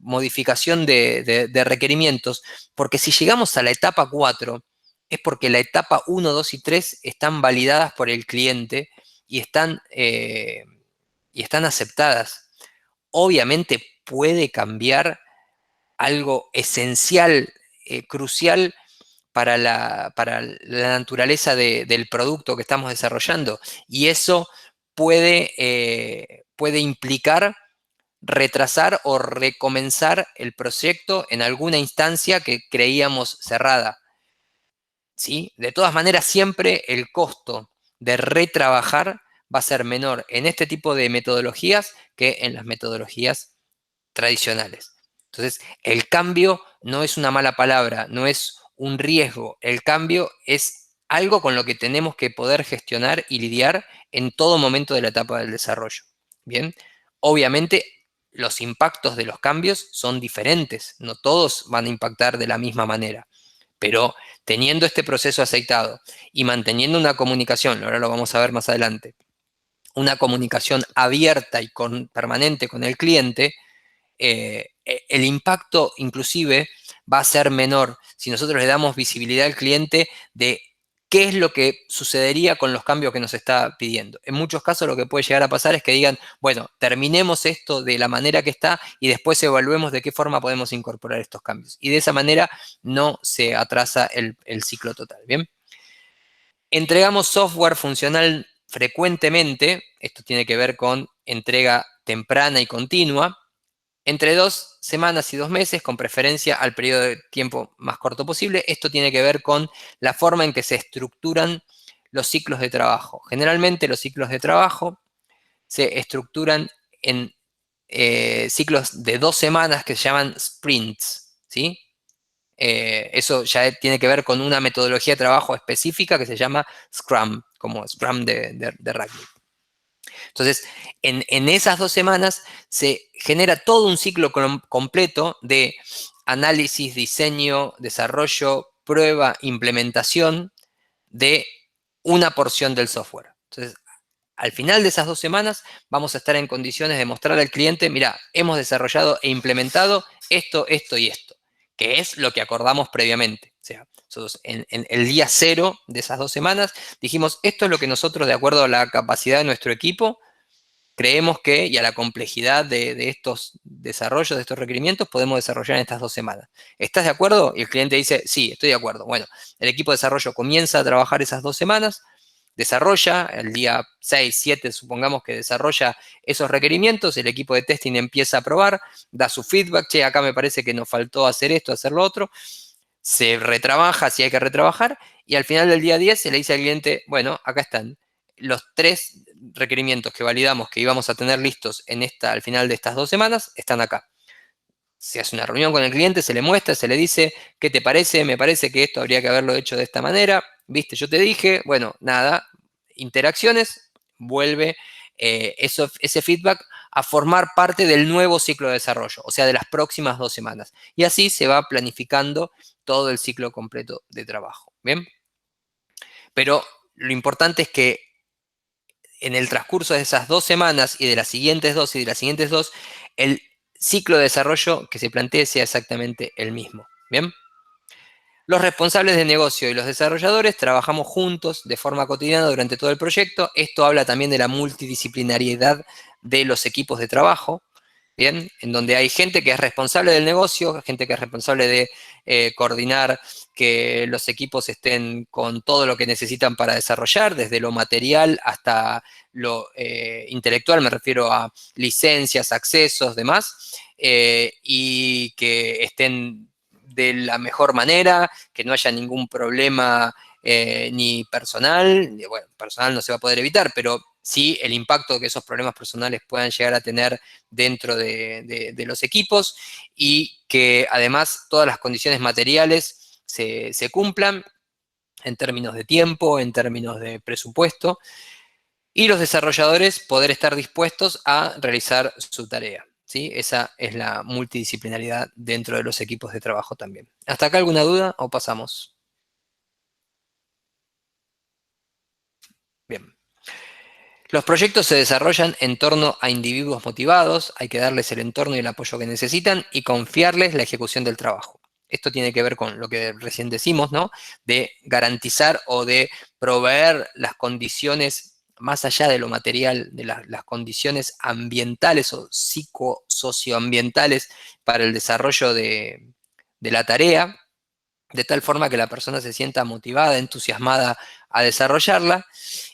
modificación de requerimientos, porque si llegamos a la etapa 4, es porque la etapa 1, 2 y 3 están validadas por el cliente y están aceptadas. Obviamente puede cambiar algo esencial, crucial para la naturaleza del producto que estamos desarrollando, y eso puede implicar retrasar o recomenzar el proyecto en alguna instancia que creíamos cerrada. ¿Sí? De todas maneras, siempre el costo de retrabajar va a ser menor en este tipo de metodologías que en las metodologías tradicionales. Entonces, el cambio no es una mala palabra, no es un riesgo. El cambio es algo con lo que tenemos que poder gestionar y lidiar en todo momento de la etapa del desarrollo. Bien, obviamente los impactos de los cambios son diferentes, no todos van a impactar de la misma manera, pero teniendo este proceso aceitado y manteniendo una comunicación, ahora lo vamos a ver más adelante, una comunicación abierta y permanente con el cliente, el impacto inclusive va a ser menor si nosotros le damos visibilidad al cliente de qué es lo que sucedería con los cambios que nos está pidiendo. En muchos casos lo que puede llegar a pasar es que digan, bueno, terminemos esto de la manera que está y después evaluemos de qué forma podemos incorporar estos cambios. Y de esa manera no se atrasa el ciclo total, ¿bien? Entregamos software funcional frecuentemente, esto tiene que ver con entrega temprana y continua, entre 2 semanas y 2 meses, con preferencia al periodo de tiempo más corto posible. Esto tiene que ver con la forma en que se estructuran los ciclos de trabajo. Generalmente los ciclos de trabajo se estructuran en ciclos de 2 semanas que se llaman sprints, ¿sí? Eso ya tiene que ver con una metodología de trabajo específica que se llama Scrum, como Scrum de rugby. Entonces, en esas 2 semanas se genera todo un ciclo completo de análisis, diseño, desarrollo, prueba, implementación de una porción del software. Entonces, al final de esas 2 semanas vamos a estar en condiciones de mostrar al cliente, mira, hemos desarrollado e implementado esto, esto y esto, que es lo que acordamos previamente. O sea, nosotros en el día 0 de esas 2 semanas dijimos, esto es lo que nosotros, de acuerdo a la capacidad de nuestro equipo, creemos que, y a la complejidad de estos desarrollos, de estos requerimientos, podemos desarrollar en estas 2 semanas. ¿Estás de acuerdo? Y el cliente dice, sí, estoy de acuerdo. Bueno, el equipo de desarrollo comienza a trabajar esas 2 semanas, desarrolla, el día 6, 7, supongamos que desarrolla esos requerimientos, el equipo de testing empieza a probar, da su feedback, che, acá me parece que nos faltó hacer esto, hacer lo otro, se retrabaja si hay que retrabajar, y al final del día 10 se le dice al cliente, bueno, acá están los 3 requerimientos que validamos que íbamos a tener listos al final de estas 2 semanas, están acá. Se hace una reunión con el cliente, se le muestra, se le dice, ¿qué te parece? Me parece que esto habría que haberlo hecho de esta manera. ¿Viste? Yo te dije, bueno, nada, interacciones, vuelve ese feedback a formar parte del nuevo ciclo de desarrollo, o sea, de las próximas 2 semanas. Y así se va planificando todo el ciclo completo de trabajo. ¿Bien? Pero lo importante es que en el transcurso de esas 2 semanas y de las siguientes 2 y de las siguientes 2, el ciclo de desarrollo que se plantee sea exactamente el mismo. ¿Bien? Los responsables de negocio y los desarrolladores trabajamos juntos de forma cotidiana durante todo el proyecto. Esto habla también de la multidisciplinariedad de los equipos de trabajo, ¿bien? En donde hay gente que es responsable del negocio, gente que es responsable de coordinar que los equipos estén con todo lo que necesitan para desarrollar, desde lo material hasta lo intelectual, me refiero a licencias, accesos, demás, y que estén de la mejor manera, que no haya ningún problema ni personal, bueno, personal no se va a poder evitar, pero sí el impacto que esos problemas personales puedan llegar a tener dentro de los equipos, y que además todas las condiciones materiales se cumplan en términos de tiempo, en términos de presupuesto, y los desarrolladores poder estar dispuestos a realizar su tarea. ¿Sí? Esa es la multidisciplinaridad dentro de los equipos de trabajo también. ¿Hasta acá alguna duda o pasamos? Bien. Los proyectos se desarrollan en torno a individuos motivados, hay que darles el entorno y el apoyo que necesitan y confiarles la ejecución del trabajo. Esto tiene que ver con lo que recién decimos, ¿no? De garantizar o de proveer las condiciones, más allá de lo material, de las condiciones ambientales o psicosocioambientales para el desarrollo de la tarea, de tal forma que la persona se sienta motivada, entusiasmada a desarrollarla.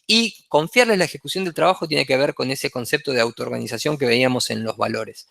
Y confiarles la ejecución del trabajo tiene que ver con ese concepto de autoorganización que veíamos en los valores.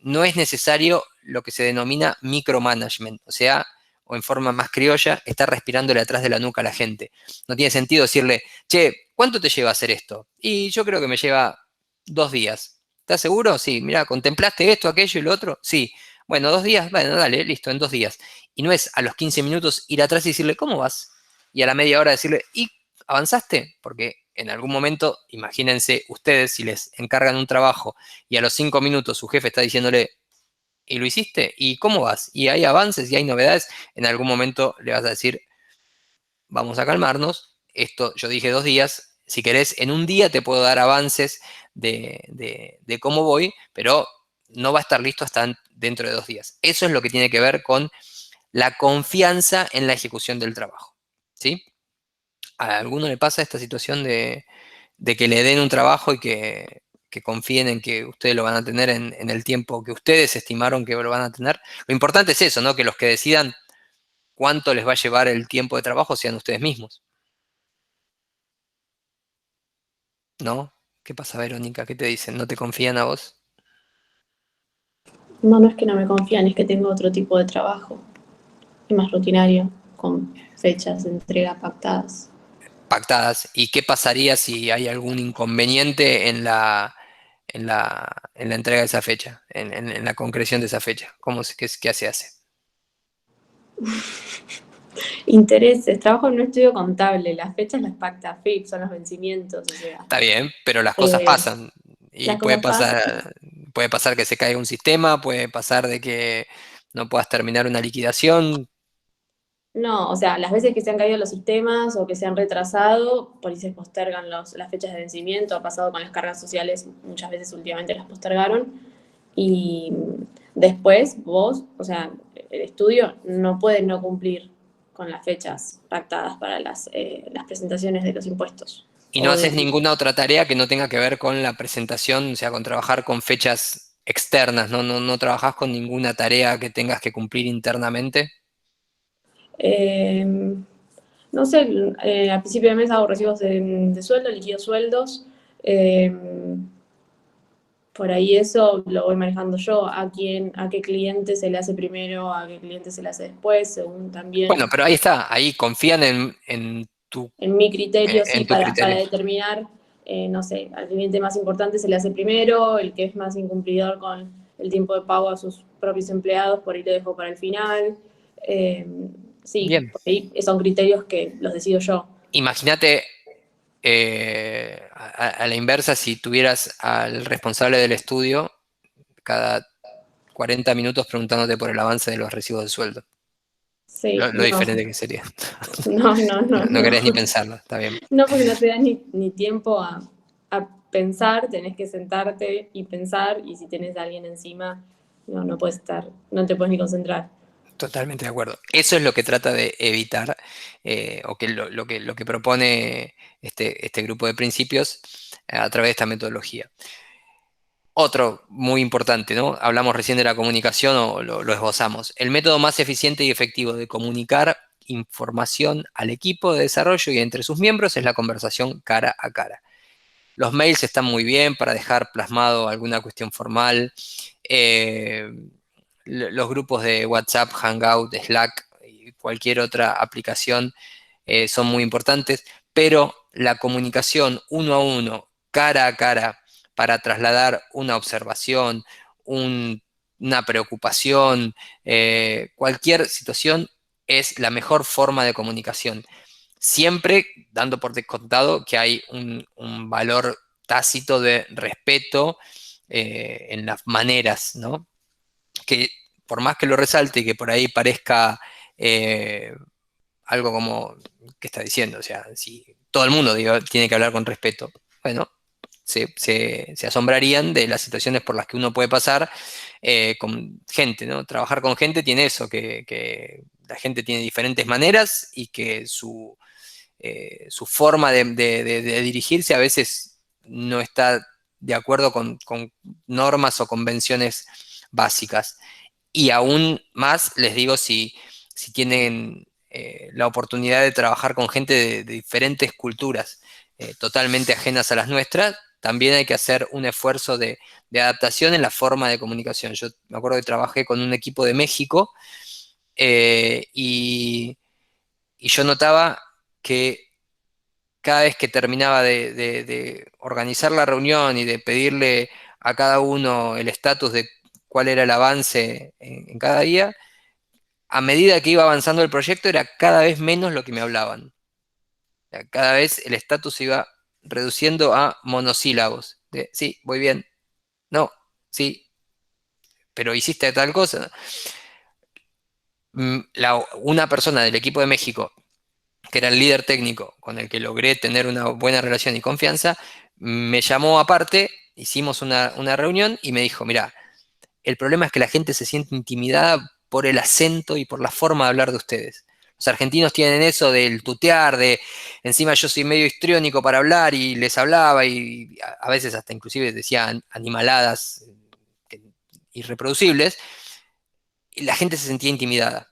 No es necesario lo que se denomina micromanagement, o sea, o en forma más criolla, estar respirándole atrás de la nuca a la gente. No tiene sentido decirle, che, ¿cuánto te lleva hacer esto? Y yo creo que me lleva 2 días. ¿Estás seguro? Sí, mira, ¿contemplaste esto, aquello y lo otro? Sí. Bueno, 2 días, bueno, dale, listo, en 2 días. Y no es a los 15 minutos ir atrás y decirle, ¿cómo vas? Y a la media hora decirle, ¿y avanzaste? Porque en algún momento, imagínense ustedes si les encargan un trabajo y a los 5 minutos su jefe está diciéndole, ¿y lo hiciste? ¿Y cómo vas? Y hay avances y hay novedades, en algún momento le vas a decir, vamos a calmarnos, esto yo dije 2 días, si querés en un día te puedo dar avances de cómo voy, pero no va a estar listo hasta dentro de 2 días. Eso es lo que tiene que ver con la confianza en la ejecución del trabajo, ¿sí? ¿A alguno le pasa esta situación de que le den un trabajo y que confíen en que ustedes lo van a tener en el tiempo que ustedes estimaron que lo van a tener? Lo importante es eso, ¿no? Que los que decidan cuánto les va a llevar el tiempo de trabajo sean ustedes mismos, ¿no? ¿Qué pasa, Verónica? ¿Qué te dicen? ¿No te confían a vos? No, no es que no me confían, es que tengo otro tipo de trabajo, y más rutinario, con fechas de entrega pactadas. Pactadas. ¿Y qué pasaría si hay algún inconveniente en la entrega de esa fecha, en la concreción de esa fecha? ¿Qué se hace? Intereses, trabajo en un estudio contable, las fechas las pacta FIP, son los vencimientos, o sea, Está bien, pero las cosas pasan. Y las cosas pasan. puede pasar que se caiga un sistema, puede pasar de que no puedas terminar una liquidación. No, o sea, las veces que se han caído los sistemas o que se han retrasado, por ahí se postergan las fechas de vencimiento, ha pasado con las cargas sociales, muchas veces últimamente las postergaron, y después vos, o sea, el estudio no puede no cumplir con las fechas pactadas para las presentaciones de los impuestos. Y no O haces de, ninguna otra tarea que no tenga que ver con la presentación, o sea, con trabajar con fechas externas, no trabajás con ninguna tarea que tengas que cumplir internamente. eh, no sé, al principio de mes hago recibos de sueldo, liquido sueldos. eh, por ahí eso lo voy manejando yo, a qué cliente se le hace primero, a qué cliente se le hace después, según también Bueno, pero ahí está, ahí confían en tu, en mi criterio, sí, en tu para criterio. determinar, no sé, al cliente más importante se le hace primero, el que es más incumplidor con el tiempo de pago a sus propios empleados, por ahí lo dejo para el final. Eh, sí, Bien. por ahí son criterios que los decido yo. Imagínate a la inversa, si tuvieras al responsable del estudio cada 40 minutos preguntándote por el avance de los recibos de sueldo. Sí, Lo no, diferente que sería. no, no, no, No no. querés ni pensarlo, está bien. No, porque no te da ni tiempo a pensar, tenés que sentarte y pensar, y si tenés a alguien encima, no puedes estar, no te puedes ni concentrar. Totalmente de acuerdo. Eso es lo que trata de evitar, o que lo que propone este grupo de principios a través de esta metodología. Otro muy importante, ¿no? Hablamos recién de la comunicación o lo esbozamos. El método más eficiente y efectivo de comunicar información al equipo de desarrollo y entre sus miembros es la conversación cara a cara. Los mails están muy bien para dejar plasmado alguna cuestión formal. eh, los grupos de WhatsApp, Hangout, Slack y cualquier otra aplicación son muy importantes, pero la comunicación uno a uno, cara a cara, para trasladar una observación, una preocupación, cualquier situación es la mejor forma de comunicación. Siempre dando por descontado que hay un valor tácito de respeto en las maneras, ¿no? Que por más que lo resalte y que por ahí parezca algo como, ¿qué está diciendo? O sea, si todo el mundo tiene que hablar con respeto. Bueno, se asombrarían de las situaciones por las que uno puede pasar con gente, ¿no? Trabajar con gente tiene eso, que la gente tiene diferentes maneras y que su forma de dirigirse a veces no está de acuerdo con normas o convenciones básicas. Y aún más, les digo, si tienen la oportunidad de trabajar con gente de diferentes culturas totalmente ajenas a las nuestras, también hay que hacer un esfuerzo de adaptación en la forma de comunicación. Yo me acuerdo que trabajé con un equipo de México y yo notaba que cada vez que terminaba de organizar la reunión y de pedirle a cada uno el estatus de cuál era el avance en cada día, a medida que iba avanzando el proyecto era cada vez menos lo que me hablaban. O sea, cada vez el estatus se iba reduciendo a monosílabos. De, sí, voy bien. No, sí, pero hiciste tal cosa. Una persona del equipo de México, que era el líder técnico con el que logré tener una buena relación y confianza, me llamó aparte, hicimos una reunión y me dijo, mira, el problema es que la gente se siente intimidada por el acento y por la forma de hablar de ustedes. Los argentinos tienen eso del tutear, encima yo soy medio histriónico para hablar y les hablaba y a veces hasta inclusive decía animaladas irreproducibles, y la gente se sentía intimidada.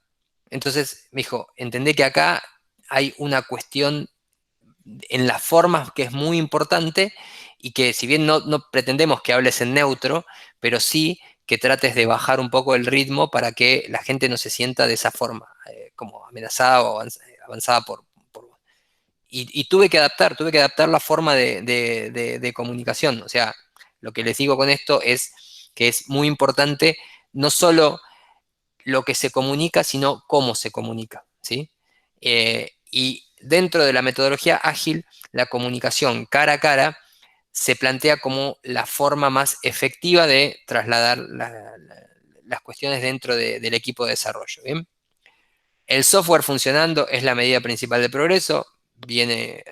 Entonces me dijo, entendé que acá hay una cuestión en las formas que es muy importante y que si bien no pretendemos que hables en neutro, pero sí que trates de bajar un poco el ritmo para que la gente no se sienta de esa forma, como amenazada o avanzada por vos. Y tuve que adaptar la forma de comunicación. O sea, lo que les digo con esto es que es muy importante no solo lo que se comunica, sino cómo se comunica, ¿sí? Y dentro de la metodología ágil, la comunicación cara a cara se plantea como la forma más efectiva de trasladar las cuestiones dentro del equipo de desarrollo, ¿bien? El software funcionando es la medida principal de progreso, viene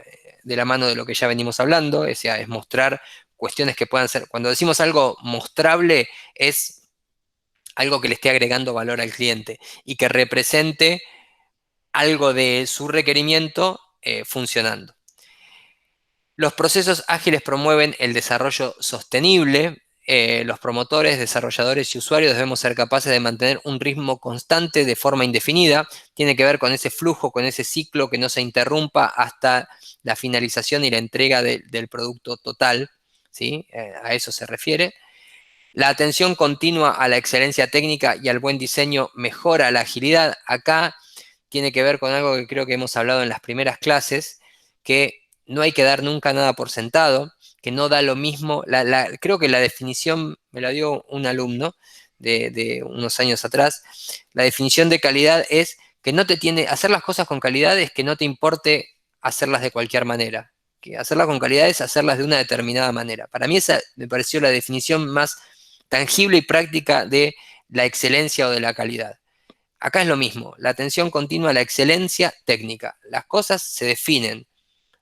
de la mano de lo que ya venimos hablando, o sea, es mostrar cuestiones que puedan ser, cuando decimos algo mostrable, es algo que le esté agregando valor al cliente y que represente algo de su requerimiento funcionando. Los procesos ágiles promueven el desarrollo sostenible. Los promotores, desarrolladores y usuarios debemos ser capaces de mantener un ritmo constante de forma indefinida. Tiene que ver con ese flujo, con ese ciclo que no se interrumpa hasta la finalización y la entrega del producto total, ¿sí? A eso se refiere. La atención continua a la excelencia técnica y al buen diseño mejora la agilidad. Acá tiene que ver con algo que creo que hemos hablado en las primeras clases, que no hay que dar nunca nada por sentado, que no da lo mismo. Creo que la definición me la dio un alumno de unos años atrás. La definición de calidad es que no te hacer las cosas con calidad es que no te importe hacerlas de cualquier manera. Que hacerlas con calidad es hacerlas de una determinada manera. Para mí esa me pareció la definición más tangible y práctica de la excelencia o de la calidad. Acá es lo mismo, la atención continua a la excelencia técnica. Las cosas se definen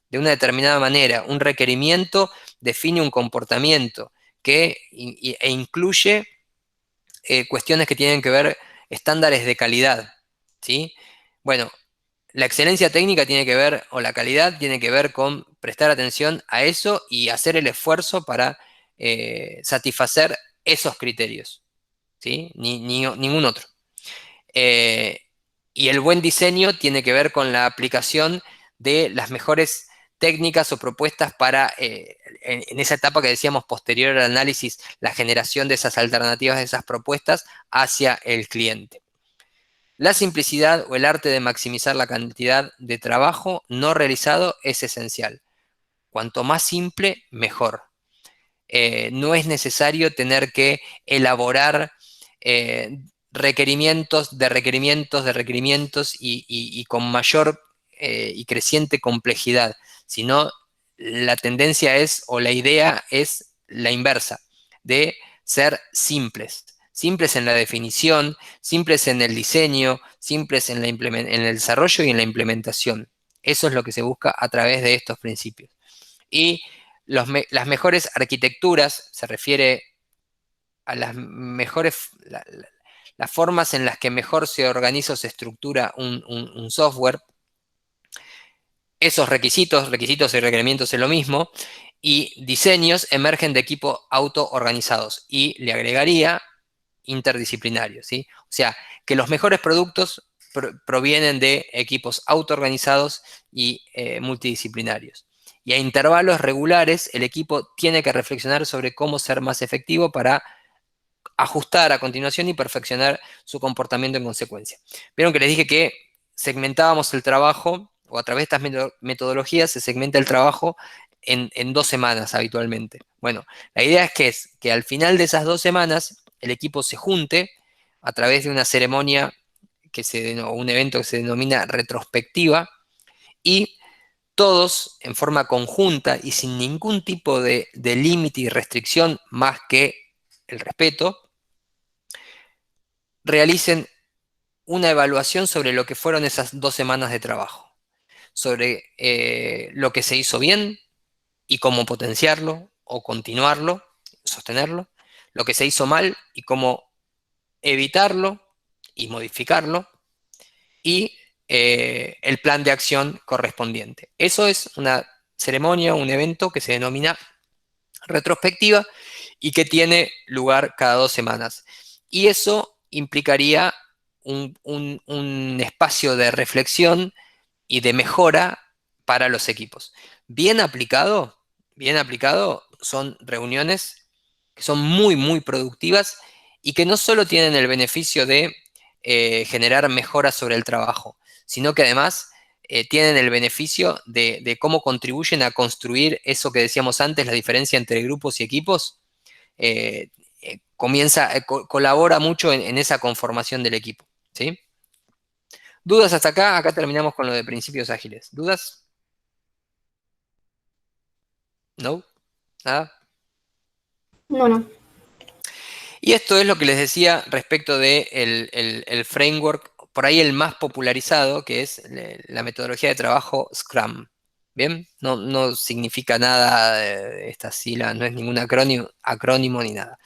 de una determinada manera. Un requerimiento define un comportamiento e incluye cuestiones que tienen que ver estándares de calidad, ¿sí? Bueno, la excelencia técnica tiene que ver, o la calidad tiene que ver con prestar atención a eso y hacer el esfuerzo para satisfacer esos criterios, ¿sí? Ningún otro. Y el buen diseño tiene que ver con la aplicación de las mejores técnicas o propuestas para, en esa etapa que decíamos posterior al análisis, la generación de esas alternativas, de esas propuestas hacia el cliente. La simplicidad o el arte de maximizar la cantidad de trabajo no realizado es esencial. Cuanto más simple, mejor. No es necesario tener que elaborar requerimientos de requerimientos de requerimientos y con mayor y creciente complejidad, sino la tendencia es, o la idea es la inversa, de ser simples. Simples en la definición, simples en el diseño, simples en el desarrollo y en la implementación. Eso es lo que se busca a través de estos principios. Y las mejores arquitecturas, se refiere a las mejores, las formas en las que mejor se organiza o se estructura un software. Esos requisitos y requerimientos es lo mismo, y diseños emergen de equipos autoorganizados, y le agregaría interdisciplinarios, ¿sí? O sea, que los mejores productos provienen de equipos autoorganizados y multidisciplinarios. Y a intervalos regulares, el equipo tiene que reflexionar sobre cómo ser más efectivo para ajustar a continuación y perfeccionar su comportamiento en consecuencia. Vieron que les dije que segmentábamos el trabajo, o a través de estas metodologías se segmenta el trabajo en 2 semanas habitualmente. Bueno, la idea es que al final de esas 2 semanas el equipo se junte a través de una ceremonia o un evento que se denomina retrospectiva, y todos en forma conjunta y sin ningún tipo de límite y restricción más que el respeto, realicen una evaluación sobre lo que fueron esas 2 semanas de trabajo, sobre lo que se hizo bien y cómo potenciarlo o continuarlo, sostenerlo, lo que se hizo mal y cómo evitarlo y modificarlo, y el plan de acción correspondiente. Eso es una ceremonia, un evento que se denomina retrospectiva y que tiene lugar cada 2 semanas. Y eso implicaría un espacio de reflexión y de mejora para los equipos. Bien aplicado, son reuniones que son muy, muy productivas y que no solo tienen el beneficio de generar mejoras sobre el trabajo, sino que además tienen el beneficio de cómo contribuyen a construir eso que decíamos antes, la diferencia entre grupos y equipos. Colabora mucho en esa conformación del equipo, ¿sí? ¿Dudas hasta acá? Acá terminamos con lo de principios ágiles. ¿Dudas? ¿No? ¿Nada? No. Y esto es lo que les decía respecto de el framework, por ahí el más popularizado, que es la metodología de trabajo Scrum. ¿Bien? No significa nada esta sigla, no es ningún acrónimo ni nada.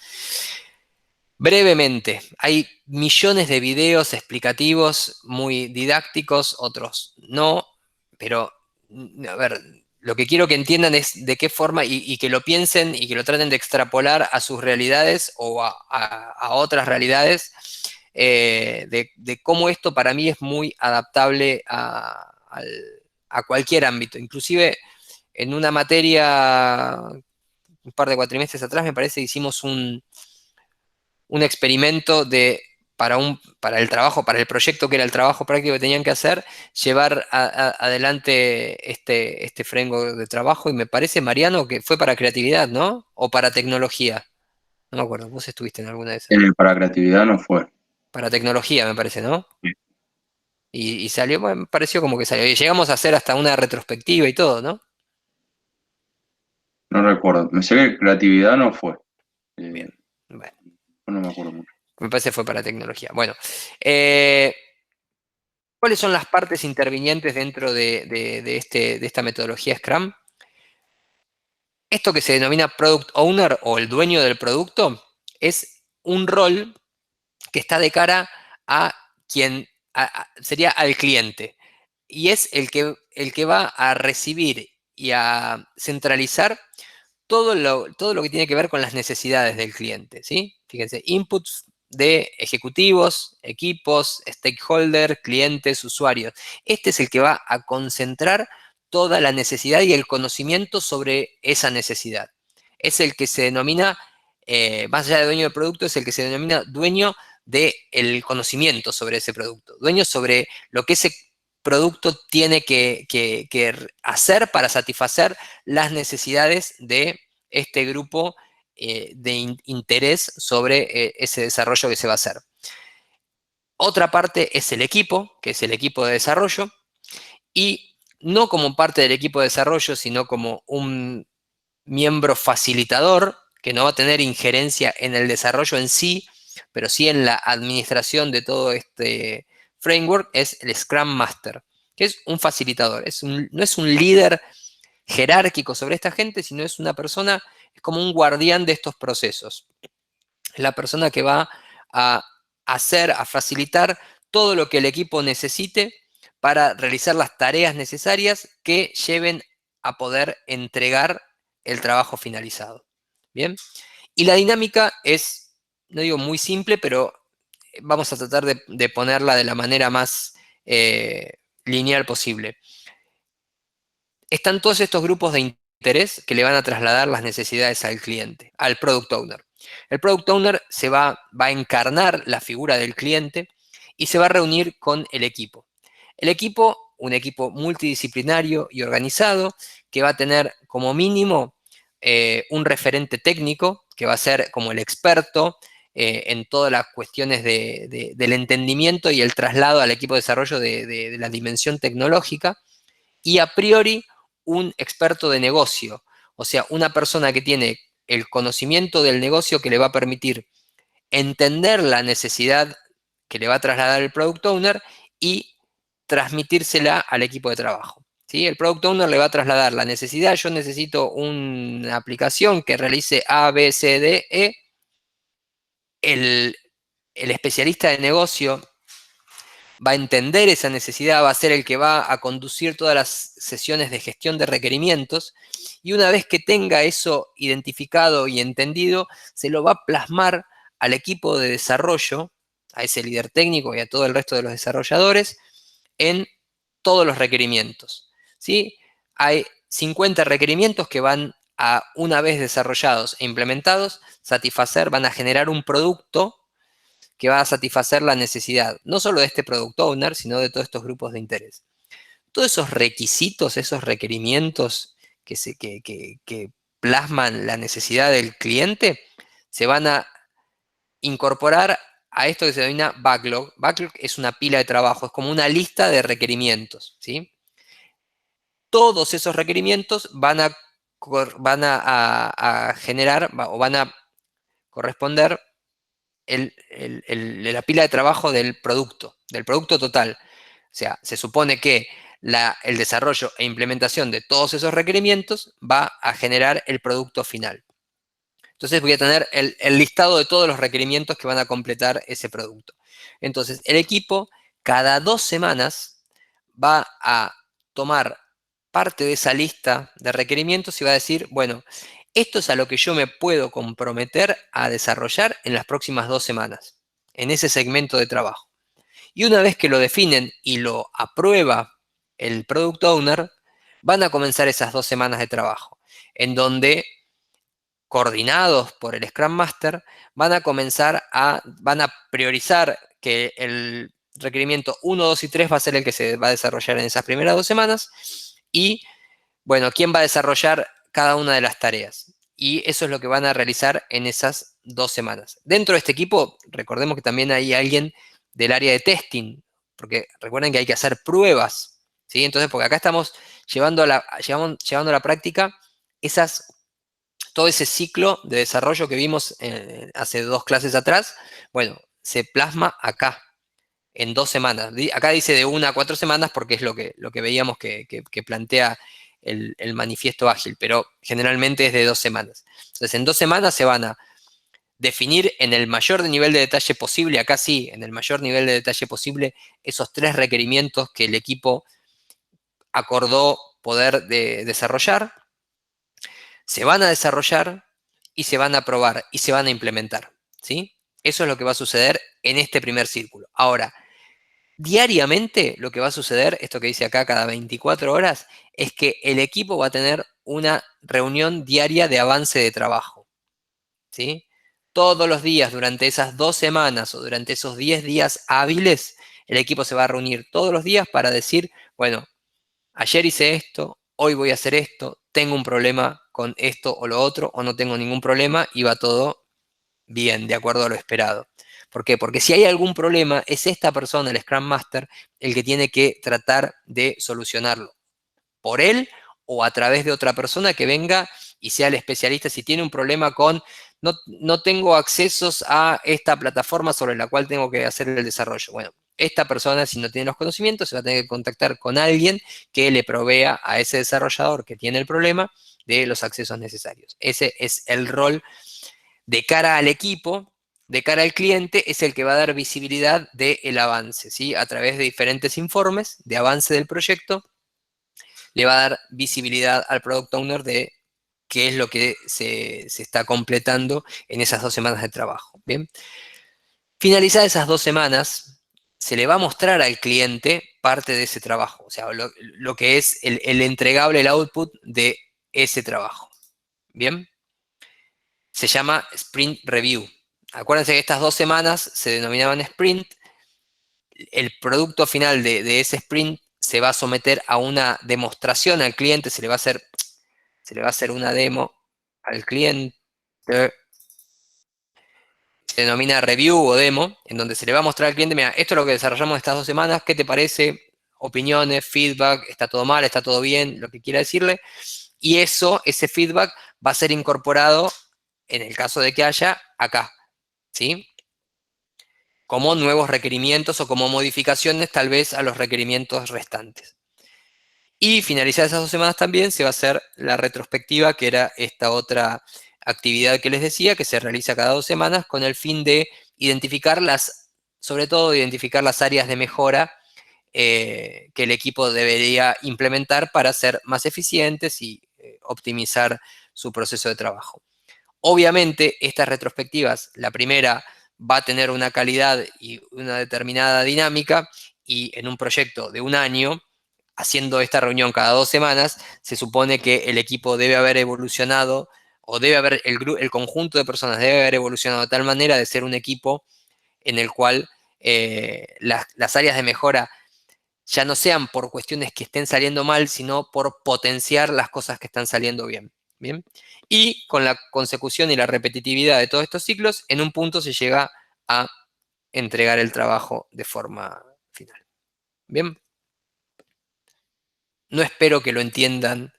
Brevemente, hay millones de videos explicativos muy didácticos, otros no, pero a ver, lo que quiero que entiendan es de qué forma, y que lo piensen y que lo traten de extrapolar a sus realidades o a otras realidades, de cómo esto para mí es muy adaptable a cualquier ámbito. Inclusive en una materia, un par de cuatrimestres atrás, me parece que hicimos un experimento para el trabajo, para el proyecto que era el trabajo práctico que tenían que hacer, llevar adelante este framework de trabajo, y me parece, Mariano, que fue para creatividad, ¿no? O para tecnología. No me acuerdo, vos estuviste en alguna de esas. Para creatividad no fue. Para tecnología, me parece, ¿no? Sí. Y salió, bueno, me pareció como que salió. Y llegamos a hacer hasta una retrospectiva y todo, ¿no? No recuerdo. Me sé que creatividad no fue. Bien, bueno. No me acuerdo mucho. Me parece que fue para tecnología. Bueno, ¿cuáles son las partes intervinientes dentro de esta metodología Scrum? Esto que se denomina Product Owner o el dueño del producto es un rol que está de cara a quien sería al cliente, y es el que va a recibir y a centralizar todo lo que tiene que ver con las necesidades del cliente, ¿sí? Fíjense, inputs de ejecutivos, equipos, stakeholders, clientes, usuarios. Este es el que va a concentrar toda la necesidad y el conocimiento sobre esa necesidad. Es el que se denomina, más allá de dueño del producto, es el que se denomina dueño del conocimiento sobre ese producto, dueño sobre lo que ese producto tiene que hacer para satisfacer las necesidades de este grupo de interés sobre ese desarrollo que se va a hacer. Otra parte es el equipo, que es el equipo de desarrollo, y no como parte del equipo de desarrollo, sino como un miembro facilitador que no va a tener injerencia en el desarrollo en sí, pero sí en la administración de todo este framework, es el Scrum Master, que es un facilitador. No es un líder jerárquico sobre esta gente, sino es una persona, es como un guardián de estos procesos. Es la persona que va a hacer, a facilitar todo lo que el equipo necesite para realizar las tareas necesarias que lleven a poder entregar el trabajo finalizado. ¿Bien? Y la dinámica es, no digo muy simple, pero vamos a tratar de ponerla de la manera más lineal posible. Están todos estos grupos de interés que le van a trasladar las necesidades al cliente, al Product Owner. El Product Owner va a encarnar la figura del cliente y se va a reunir con el equipo. El equipo, un equipo multidisciplinario y organizado, que va a tener como mínimo un referente técnico, que va a ser como el experto en todas las cuestiones del entendimiento y el traslado al equipo de desarrollo de la dimensión tecnológica, y a priori un experto de negocio, o sea, una persona que tiene el conocimiento del negocio que le va a permitir entender la necesidad que le va a trasladar el Product Owner y transmitírsela al equipo de trabajo. ¿Sí? El Product Owner le va a trasladar la necesidad, yo necesito una aplicación que realice A, B, C, D, E. El especialista de negocio va a entender esa necesidad, va a ser el que va a conducir todas las sesiones de gestión de requerimientos, y una vez que tenga eso identificado y entendido, se lo va a plasmar al equipo de desarrollo, a ese líder técnico y a todo el resto de los desarrolladores, en todos los requerimientos. ¿Sí? Hay 50 requerimientos que van a, una vez desarrollados e implementados, van a generar un producto que va a satisfacer la necesidad, no solo de este Product Owner, sino de todos estos grupos de interés. Todos esos requisitos, esos requerimientos que plasman la necesidad del cliente, se van a incorporar a esto que se denomina backlog. Backlog es una pila de trabajo, es como una lista de requerimientos, ¿sí? Todos esos requerimientos van a generar o van a corresponder la pila de trabajo del producto total. O sea, se supone que el desarrollo e implementación de todos esos requerimientos va a generar el producto final. Entonces voy a tener el listado de todos los requerimientos que van a completar ese producto. Entonces el equipo cada 2 semanas va a tomar parte de esa lista de requerimientos y va a decir, bueno, esto es a lo que yo me puedo comprometer a desarrollar en las próximas 2 semanas, en ese segmento de trabajo. Y una vez que lo definen y lo aprueba el Product Owner, van a comenzar esas 2 semanas de trabajo, en donde, coordinados por el Scrum Master, van a priorizar que el requerimiento 1, 2 y 3 va a ser el que se va a desarrollar en esas primeras 2 semanas, y, bueno, quién va a desarrollar cada una de las tareas. Y eso es lo que van a realizar en esas 2 semanas. Dentro de este equipo, recordemos que también hay alguien del área de testing, porque recuerden que hay que hacer pruebas, ¿sí? Entonces, porque acá estamos llevando a la práctica todo ese ciclo de desarrollo que vimos hace 2 clases atrás. Bueno, se plasma acá, en 2 semanas. Acá dice de 1 a 4 semanas porque es lo que veíamos que plantea el manifiesto ágil, pero generalmente es de 2 semanas. Entonces, en 2 semanas se van a definir en el mayor nivel de detalle posible, acá sí, en el mayor nivel de detalle posible, esos 3 requerimientos que el equipo acordó poder desarrollar. Se van a desarrollar y se van a probar y se van a implementar, ¿sí? Eso es lo que va a suceder en este primer círculo. Ahora, diariamente lo que va a suceder, esto que dice acá cada 24 horas, es que el equipo va a tener una reunión diaria de avance de trabajo, ¿sí? Todos los días, durante esas 2 semanas o durante esos 10 días hábiles, el equipo se va a reunir todos los días para decir, bueno, ayer hice esto, hoy voy a hacer esto, tengo un problema con esto o lo otro, o no tengo ningún problema y va todo bien, de acuerdo a lo esperado. ¿Por qué? Porque si hay algún problema, es esta persona, el Scrum Master, el que tiene que tratar de solucionarlo. Por él o a través de otra persona que venga y sea el especialista. Si tiene un problema con, no tengo accesos a esta plataforma sobre la cual tengo que hacer el desarrollo. Bueno, esta persona, si no tiene los conocimientos, se va a tener que contactar con alguien que le provea a ese desarrollador que tiene el problema de los accesos necesarios. Ese es el rol de cara al equipo, de cara al cliente, es el que va a dar visibilidad del avance, ¿sí? A través de diferentes informes de avance del proyecto, le va a dar visibilidad al Product Owner de qué es lo que se está completando en esas 2 semanas de trabajo. Bien. Finalizadas esas 2 semanas, se le va a mostrar al cliente parte de ese trabajo, o sea, lo que es el entregable, el output de ese trabajo. Bien. Se llama Sprint Review. Acuérdense que estas 2 semanas se denominaban sprint. El producto final de ese sprint se va a someter a una demostración al cliente, se le va a hacer una demo al cliente. Se denomina review o demo, en donde se le va a mostrar al cliente, mira, esto es lo que desarrollamos estas 2 semanas, ¿qué te parece? Opiniones, feedback, está todo mal, está todo bien, lo que quiera decirle. Y ese feedback va a ser incorporado, en el caso de que haya, acá, ¿sí? Como nuevos requerimientos o como modificaciones tal vez a los requerimientos restantes. Y finalizadas esas 2 semanas también se va a hacer la retrospectiva, que era esta otra actividad que les decía, que se realiza cada 2 semanas con el fin de identificar sobre todo identificar las áreas de mejora que el equipo debería implementar para ser más eficientes y optimizar su proceso de trabajo. Obviamente, estas retrospectivas, la primera va a tener una calidad y una determinada dinámica, y en un proyecto de 1 año, haciendo esta reunión cada 2 semanas, se supone que el equipo debe haber evolucionado, o el conjunto de personas debe haber evolucionado de tal manera de ser un equipo en el cual las áreas de mejora ya no sean por cuestiones que estén saliendo mal, sino por potenciar las cosas que están saliendo bien. ¿Bien? Y con la consecución y la repetitividad de todos estos ciclos, en un punto se llega a entregar el trabajo de forma final. ¿Bien? No espero que lo entiendan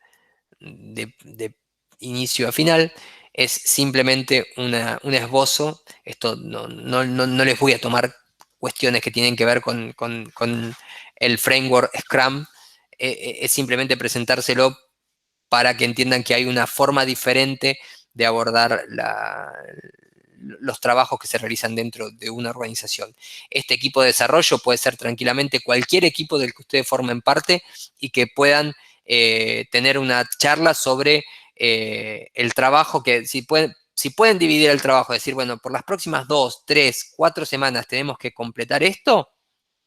de inicio a final, es simplemente un esbozo. Esto no les voy a tomar cuestiones que tienen que ver con el framework Scrum, es simplemente presentárselo para que entiendan que hay una forma diferente de abordar los trabajos que se realizan dentro de una organización. Este equipo de desarrollo puede ser tranquilamente cualquier equipo del que ustedes formen parte y que puedan tener una charla sobre el trabajo, que si pueden dividir el trabajo, decir, bueno, por las próximas 2, 3, 4 semanas tenemos que completar esto,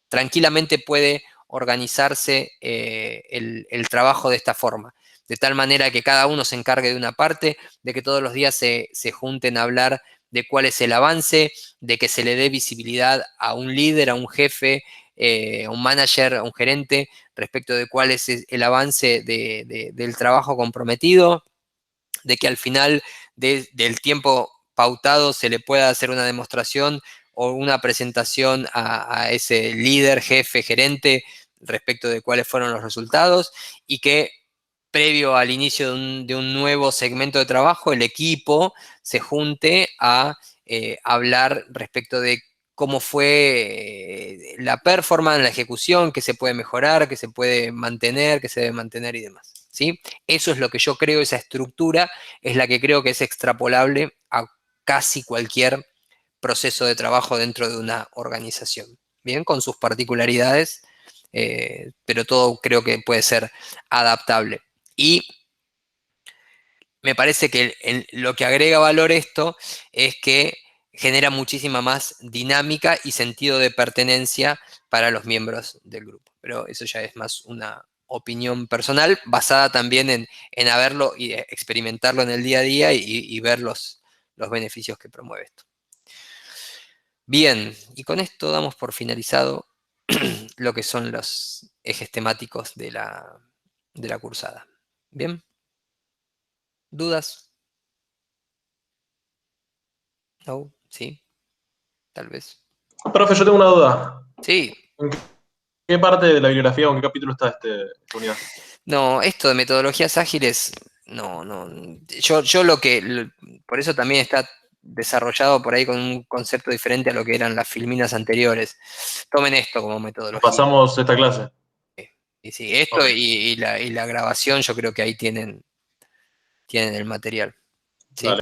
tranquilamente puede organizarse el trabajo de esta forma, de tal manera que cada uno se encargue de una parte, de que todos los días se junten a hablar de cuál es el avance, de que se le dé visibilidad a un líder, a un jefe, a un manager, a un gerente, respecto de cuál es el avance del trabajo comprometido, de que al final del tiempo pautado se le pueda hacer una demostración o una presentación a ese líder, jefe, gerente, respecto de cuáles fueron los resultados, y que previo al inicio de un nuevo segmento de trabajo, el equipo se junte a hablar respecto de cómo fue la performance, la ejecución, qué se puede mejorar, qué se puede mantener, qué se debe mantener y demás, ¿sí? Eso es lo que yo creo, esa estructura es la que creo que es extrapolable a casi cualquier proceso de trabajo dentro de una organización, ¿bien? Con sus particularidades, pero todo creo que puede ser adaptable. Y me parece que lo que agrega valor esto es que genera muchísima más dinámica y sentido de pertenencia para los miembros del grupo. Pero eso ya es más una opinión personal, basada también en haberlo y experimentarlo en el día a día y ver los beneficios que promueve esto. Bien, y con esto damos por finalizado lo que son los ejes temáticos de la cursada. ¿Bien? ¿Dudas? ¿No? ¿Sí? Tal vez. Profe, yo tengo una duda. Sí. ¿En qué parte de la bibliografía o en qué capítulo está esta unidad? No, esto de metodologías ágiles, no. Por eso también está desarrollado por ahí con un concepto diferente a lo que eran las filminas anteriores. Tomen esto como metodología. Pasamos esta clase. Y sí, esto Ok. y la grabación, yo creo que ahí tienen el material. ¿Sí? Dale.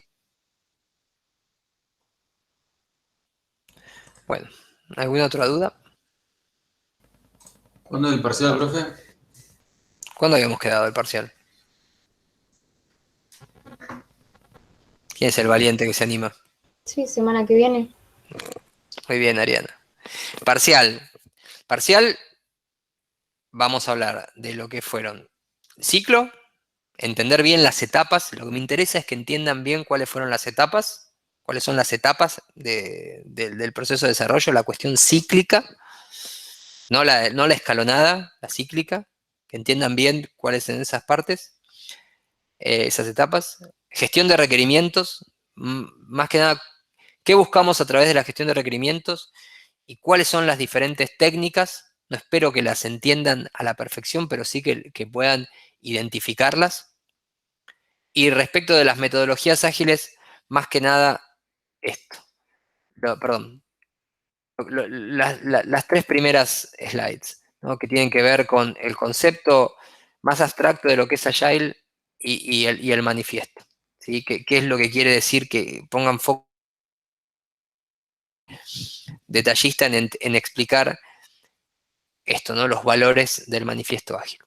Bueno, ¿alguna otra duda? ¿Cuándo es el parcial, profe? ¿Cuándo habíamos quedado el parcial? ¿Quién es el valiente que se anima? Sí, semana que viene. Muy bien, Ariana. Parcial. Parcial, vamos a hablar de lo que fueron ciclo, entender bien las etapas. Lo que me interesa es que entiendan bien cuáles fueron las etapas, cuáles son las etapas del proceso de desarrollo, la cuestión cíclica, no la escalonada, la cíclica, que entiendan bien cuáles son esas partes, esas etapas. Gestión de requerimientos, más que nada, ¿qué buscamos a través de la gestión de requerimientos y cuáles son las diferentes técnicas? No espero que las entiendan a la perfección, pero sí que puedan identificarlas. Y respecto de las metodologías ágiles, más que nada esto. Perdón. Las tres primeras slides, ¿no? Que tienen que ver con el concepto más abstracto de lo que es Agile y el manifiesto. ¿Sí? ¿Qué es lo que quiere decir? Que pongan foco detallista en explicar esto, ¿no? Los valores del manifiesto ágil.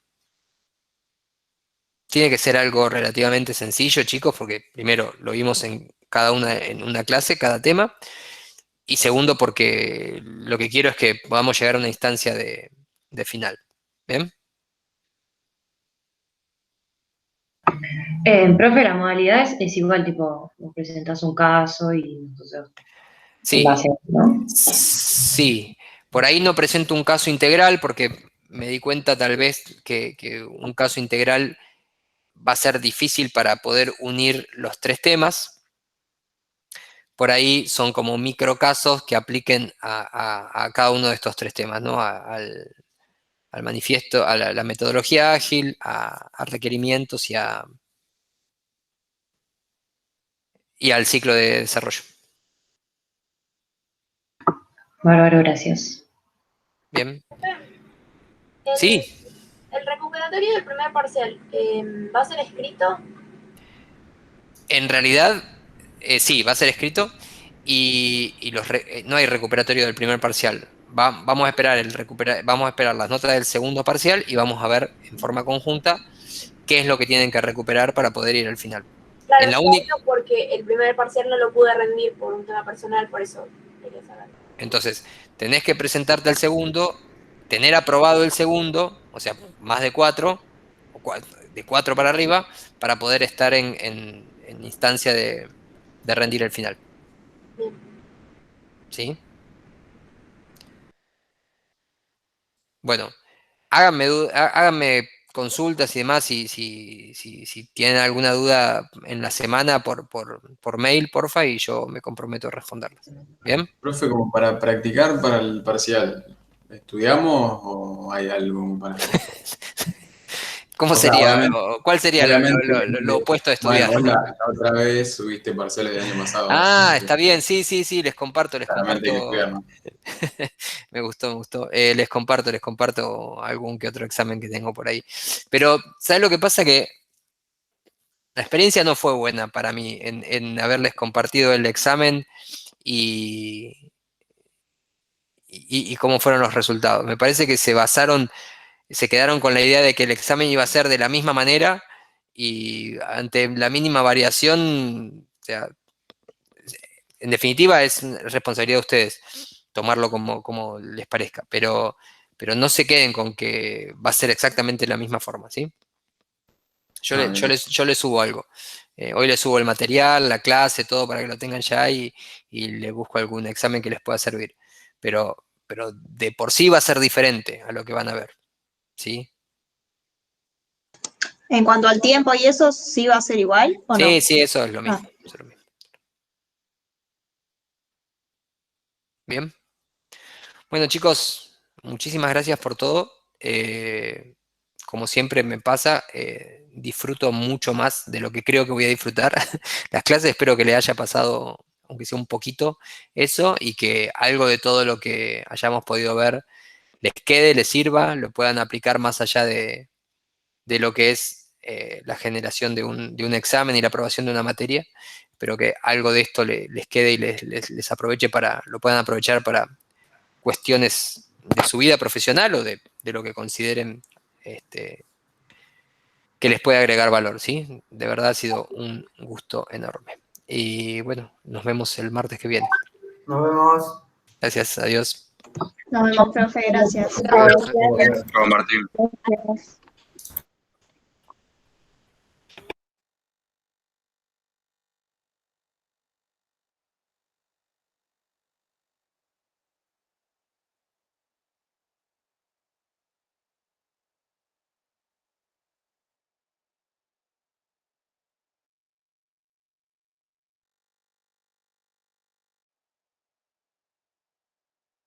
Tiene que ser algo relativamente sencillo, chicos, porque primero lo vimos en una clase, cada tema, y segundo porque lo que quiero es que podamos llegar a una instancia de final. ¿Bien? Profe, la modalidad es igual, tipo, vos presentás un caso y entonces Sí, ¿no? sí. Por ahí no presento un caso integral porque me di cuenta tal vez que un caso integral va a ser difícil para poder unir los tres temas. Por ahí son como microcasos que apliquen a cada uno de estos tres temas, ¿no? Al manifiesto, a la metodología ágil, a requerimientos y al ciclo de desarrollo. Bárbaro, gracias. Bien. El, Sí. el recuperatorio del primer parcial, ¿va a ser escrito? En realidad, sí, va a ser escrito y no hay recuperatorio del primer parcial. Vamos a esperar vamos a esperar las notas del segundo parcial y vamos a ver en forma conjunta qué es lo que tienen que recuperar para poder ir al final. Claro, En la yo única. digo porque el primer parcial no lo pude rendir por un tema personal, por eso quería saber. Entonces, tenés que presentarte al segundo, tener aprobado el segundo, o sea, más de 4, de 4 para arriba, para poder estar en instancia de rendir el final. Bien. ¿Sí? Bueno, háganme consultas y demás si tienen alguna duda en la semana por mail, porfa, y yo me comprometo a responderlas. ¿Bien? Profe, como para practicar para el parcial, ¿estudiamos o hay algo para hacer? ¿Cómo O sea, sería? ¿Cuál sería obviamente, lo opuesto a bueno, estudiar? vos la otra vez subiste parciales del año pasado. Ah, así que está bien, sí, les comparto. claramente hay que estudiar, ¿no? Me gustó. Les comparto algún que otro examen que tengo por ahí. Pero, ¿sabes lo que pasa? Que la experiencia no fue buena para mí en haberles compartido el examen y cómo fueron los resultados. Me parece que se quedaron con la idea de que el examen iba a ser de la misma manera y ante la mínima variación, o sea, en definitiva es responsabilidad de ustedes tomarlo como les parezca, pero no se queden con que va a ser exactamente la misma forma, ¿sí? Yo les subo algo. Hoy les subo el material, la clase, todo para que lo tengan ya y les busco algún examen que les pueda servir. Pero de por sí va a ser diferente a lo que van a ver, ¿sí? En cuanto al tiempo y eso, ¿sí va a ser igual o no? Sí, eso es lo mismo. Eso es lo mismo. Bien. Bueno, chicos, muchísimas gracias por todo. Como siempre me pasa, disfruto mucho más de lo que creo que voy a disfrutar. Las clases espero que les haya pasado aunque sea un poquito, eso, y que algo de todo lo que hayamos podido ver les quede, les sirva, lo puedan aplicar más allá de lo que es la generación de un examen y la aprobación de una materia, pero que algo de esto les quede y les aproveche lo puedan aprovechar para cuestiones de su vida profesional o de lo que consideren que les puede agregar valor, ¿sí? De verdad ha sido un gusto enorme. Y bueno, nos vemos el martes que viene. Nos vemos. Gracias, adiós. Nos vemos, profe, gracias. Chao, Martín. Gracias.